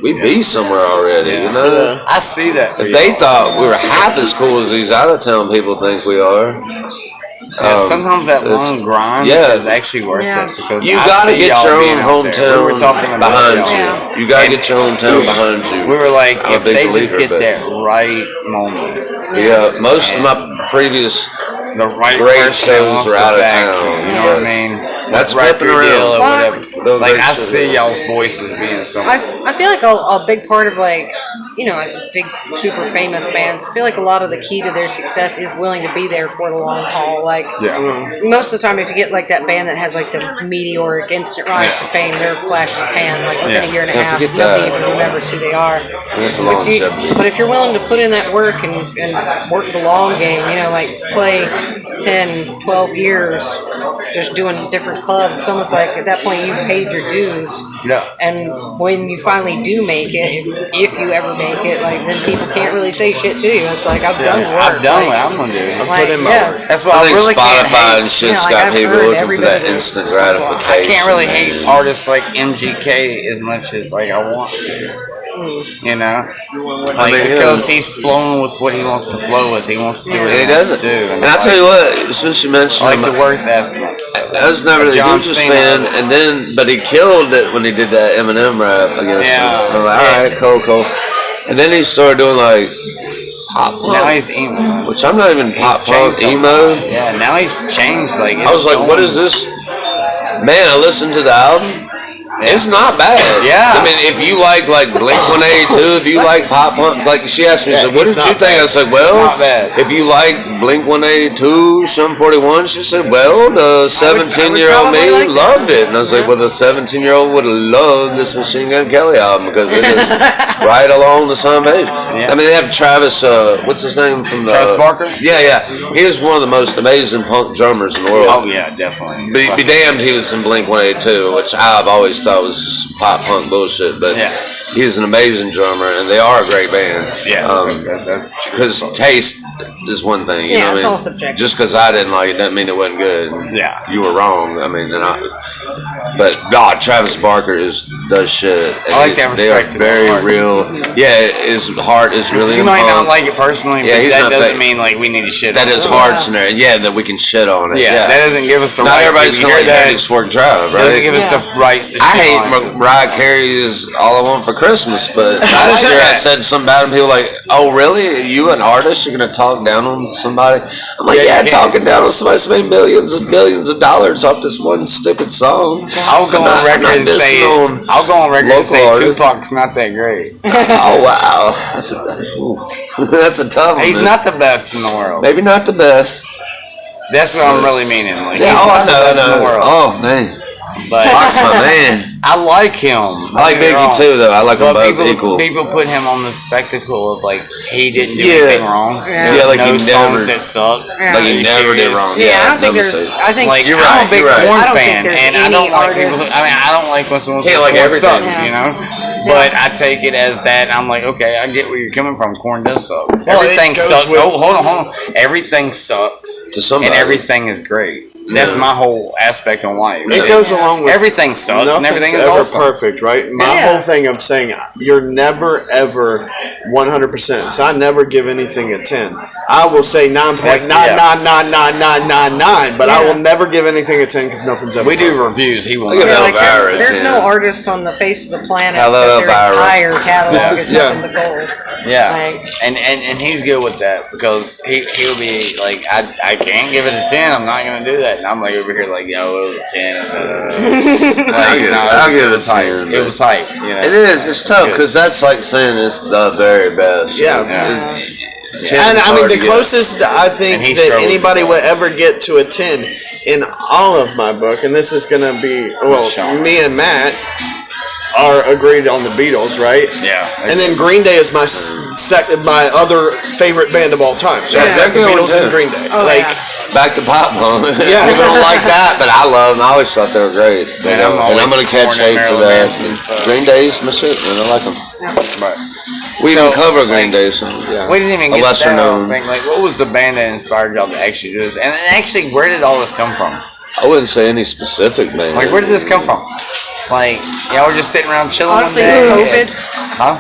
we'd be somewhere already, you know? I see that. For If you. they thought we were half as cool as these out of town people think we are, Yeah, sometimes that it's- long grind yeah. is actually worth Yeah. it because you I gotta see get y'all your being own out there. We were hometown talking about behind y'all. you. You gotta get your hometown behind you. We were like, I'm a if big they just believer, get but- that right moment, Yeah, most of my previous the right Great person that shows wants are to out of back town, you, you know but what I mean? that's right flipping your deal around. or Well, whatever. Like I see y'all's voices being so. I feel like a big part of like big super famous bands. I feel like a lot of the key to their success is willing to be there for the long haul. Like most of the time, if you get like that band that has like the meteoric instant rise to fame, they're flash in the pan. Like within a year and a Yeah, half, forget nobody that. even remembers who they are. Yeah, for But, longevity. but if you're willing to put in that work and work the long game, like play 10, 12 years just doing different clubs, it's almost like at that point you've paid your dues. Yeah. And when you finally do make it, if you ever make it, like then people can't really say shit to you. It's like I've done work. I've done what like, I'm gonna do. like, in my yeah. work. That's why I I, think really can't Spotify hate. and shit's like, got I've people earned looking every for bit that of this. instant That's why. gratification. I can't really hate artists like MGK as much as like I want to. You know, like mean, because he's flowing with what he wants to flow with. He wants to do what And he he wants doesn't. to do. And I'll tell you what, since you mentioned I like him, the work ethic. I was never really John Dukes Cena. fan, and then but he killed it when he did that Eminem rap against Yeah. him. I'm like, all right, cool. And then he started doing like pop punk, Now he's emo. which I'm not even pop He's punk changed a emo. lot. Yeah, now he's changed. Like I was like, what is this? Man, I listened to the album. It's not bad. Yeah. I mean, if you like Blink 182, if you like pop punk, like she asked me, she said, "What it's did you not think?" bad. I said, It's "Well, not bad. if you like Blink 182, Sum 41," she said, "Well, the 17-year-old me probably like that. loved it," and I was like, "Well, the 17-year-old would have loved this Machine Gun Kelly album because it is right along the same page." I mean, they have Travis. What's his name from the Travis Barker? Yeah. He is one of the most amazing punk drummers in the world. Oh yeah, definitely. Be damned, he was in Blink 182, which I've always thought was just pop punk bullshit. But Yeah. he's an amazing drummer, and they are a great band. Yes, that's Because taste is one thing. You Yeah, know it's what I all mean? subjective. Just because I didn't like it doesn't mean it wasn't good. Yeah. You were wrong. I mean, but God, Travis Barker does shit. And I like that They are respect to the very heart. real. Yeah, his heart is really you in might not punk. like it personally, Yeah, but he's that not doesn't bad. mean like we need to shit That on his it. heart's in there, and yeah, that we can shit on it. Yeah, that doesn't give us the Not right. everybody's we gonna hear like that. Hendrix Fork Drive, right? Doesn't give us Yeah. the rights to shit I hate on. Mariah Carey's "All I Want for Christmas," but last year I said something about him. People were like, "Oh, really? You an artist? You're gonna talk down on somebody?" I'm like, Yeah, "Yeah, you can. talking down on somebody who's made millions and billions of dollars off this one stupid song." I'll go I'm on not record and say dissing on I'll go on record and say local artists. Tupac's not that great. Oh wow, that's a tough one. He's man. not the best in the world. Maybe not the best. That's what I'm really meaning. Like, Yeah, he's oh, I not the know, best in the world. Oh man, But Fox, my man. I like him. I like Biggie too, though. I like them But both equal. people put him on the spectacle of like he didn't do Yeah. anything wrong. Yeah. There's Yeah, like no he songs never- that suck. Yeah. Like he Are you never did serious? wrong. Yeah, I don't think no there's. mistake. I think Like You're I'm right, a big you're right. Corn I don't think fan, there's and I any don't like people. artist- I mean, I don't like when someone says Can't like Corn everything. sucks, Yeah. you know. But I take it as that. And I'm like, okay, I get where you're coming from. Corn does suck. Everything it goes sucks. with- Oh, hold on. Everything sucks, To somebody. and everything is great. That's my whole aspect on life. It goes along with everything sucks, and nothing's everything is ever awesome. perfect, right? My Yeah. whole thing of saying you're never ever 100%. So I never give anything a 10. I will say 9.9999999, but I Yeah. will never give anything a 10 because nothing's ever. We do perfect. reviews. He will. Look at Yeah, that. like Elvira, there's no yeah. artist on the face of the planet Hello, that their Elvira. entire catalog is Yeah. nothing but gold. Yeah, Like- and he's good with that because he'll be like, I can't give it a 10. I'm not gonna do that. And I'm like over here like, yo, it was a 10. I'll give it was a hype. 10, It was hype. You know. It is. It's tough because that's like saying it's the very best. Yeah. And I mean, the closest I think And he that struggles anybody with would ever get to a 10 in all of my book, and this is going to be, well, Sean. me and Matt are agreed on the Beatles, right? Yeah. And then Green Day is my my other favorite band of all time. So I've got the they're Beatles going and too. Green Day. Oh, like, yeah. Back to pop punk. Yeah. People don't like that, but I love them. I always thought they were great. Man, You know, I'm and always I'm gonna catch Korn and hate for Marilyn that. Manson stuff. Green Day's my shit, man. I like them. Right. We So, even cover Green like- Day song. Yeah. We didn't even A get lesser that. I don't known. think. Like, what was the band that inspired y'all to actually do this? And actually, where did all this come from? I wouldn't say any specific band. Like, where did this come from? Like, y'all were just sitting around chilling Honestly, one day. COVID. Huh?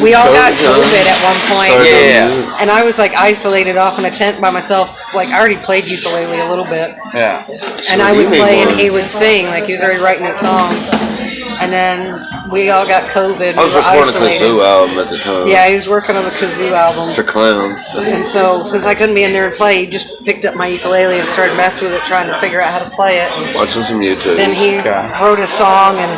We all got COVID at one point. Started Yeah. doing- And I was like isolated off in a tent by myself. Like I already played ukulele a little bit, Yeah. and I you would need play one. and he would sing. Like he was already writing his songs. And then we all got COVID. I was we were recording a isolated. kazoo album at the time. Yeah, he was working on the kazoo album. For clowns. And so since I couldn't be in there and play, he just picked up my ukulele and started messing with it, trying to figure out how to play it. And Watching some YouTube. then he Okay. wrote a song and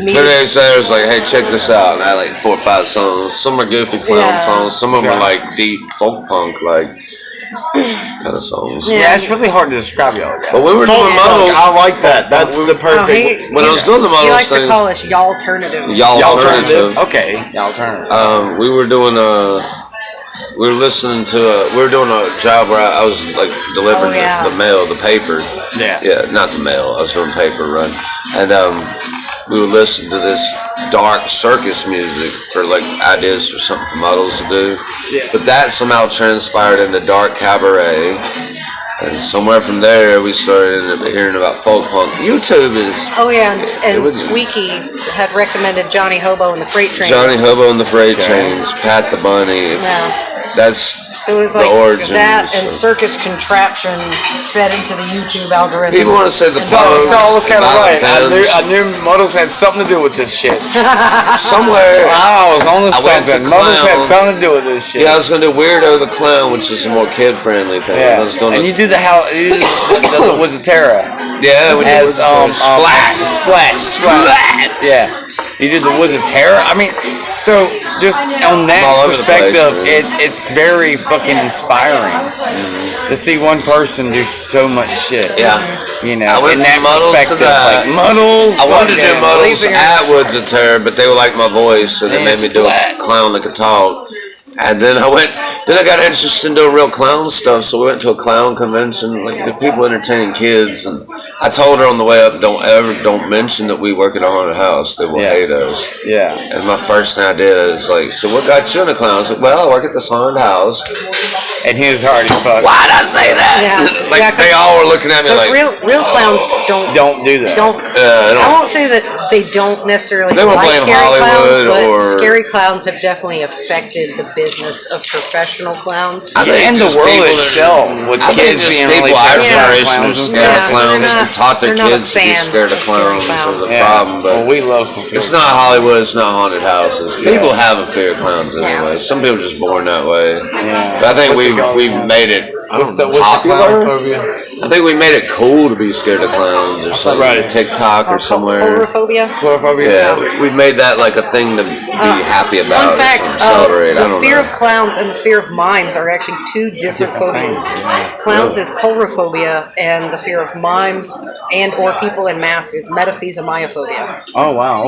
me. 2 days later, I was like, hey, check this out. And I had like 4 or 5 songs. Some are goofy clown Yeah. songs. Some of them Yeah. are like deep folk punk, like kind of songs. Yeah. Yeah, it's really hard to describe y'all guys. But we were folk doing punk, models. I like that. That's the Oh, perfect. When I was doing the he models likes to thing- call us y'alternative. Y'all Alternative. alternative. Okay, y'all turn. We were doing we were listening to we were doing a job where I was like delivering Oh, yeah. the mail, the paper. Yeah. Not the mail. I was doing paper run, and we would listen to this dark circus music for like ideas for something for models to do. Yeah. But that somehow transpired into dark cabaret. And somewhere from there, we started hearing about folk punk. YouTube is Oh yeah, and was- Squeaky had recommended Johnny Hobo and the Freight Train. Johnny Hobo and the Freight Okay. Trains, Pat the Bunny. Yeah. That's So it was the like origins that and of- Circus Contraption fed into the YouTube algorithm. People want to say the So Pogues, I was kind of Violent right. I Femmes. knew Models had something to do with this shit. Somewhere. I was on the I went to something. Models had clown. something to do with this shit. Yeah, I was gonna do Weirdo the Clown, which is a more kid-friendly thing. I Yeah. was doing And the- you do the was it Terra? Yeah, we did as Splat. Splat. Yeah, you did the Woods of Terror. I mean, so just on that all over the perspective, place, it's very fucking inspiring to see one person do so much shit. Yeah. You know, I went in that from Muddles to perspective, that. like Muddles. I wanted to do fucking Muddles Leaving at Woods of Terror, but they were like my voice, so they And made me do a Splat. clown that could talk. And then I got interested in doing real clown stuff, so we went to a clown convention, like the people entertaining kids, and I told her on the way up, don't mention that we work at a haunted house, they will Yeah. hate us. Yeah. And my first thing I did is like, so what got you in a clown? I was like, well, I work at this haunted house. And he was hard as fuck. Why'd I say that? Yeah. Like, Yeah, 'cause- they all were looking at me Because like, real clowns Don't do that. don't. I I won't say that they don't necessarily They won't like blame scary clowns, Hollywood but or- scary clowns have definitely affected the business of professional clowns. I think and the just world people that- itself with I think kids just being people really our terrified of generation clowns are and scared stuff. of clowns they're and taught their not a kids to be fan scared of of scary clowns. clowns. Is the Yeah. problem, but Well, we love some. it's not Hollywood. It's not haunted houses. People have a fear of clowns anyway. Some people are just born that way. Yeah. But I think What's it called? we've made it What's the popular. clown phobia? I think we made it cool to be scared of clowns or something. Right. TikTok or somewhere. Coulrophobia. Chlorophobia. Yeah, we've made that like a thing to be happy about. Fun fact: or celebrate. I the don't fear know. of clowns and the fear of mimes are actually two different phobias. Clowns is coulrophobia, and the fear of mimes and or people in mass is metaphysomyophobia. Oh wow.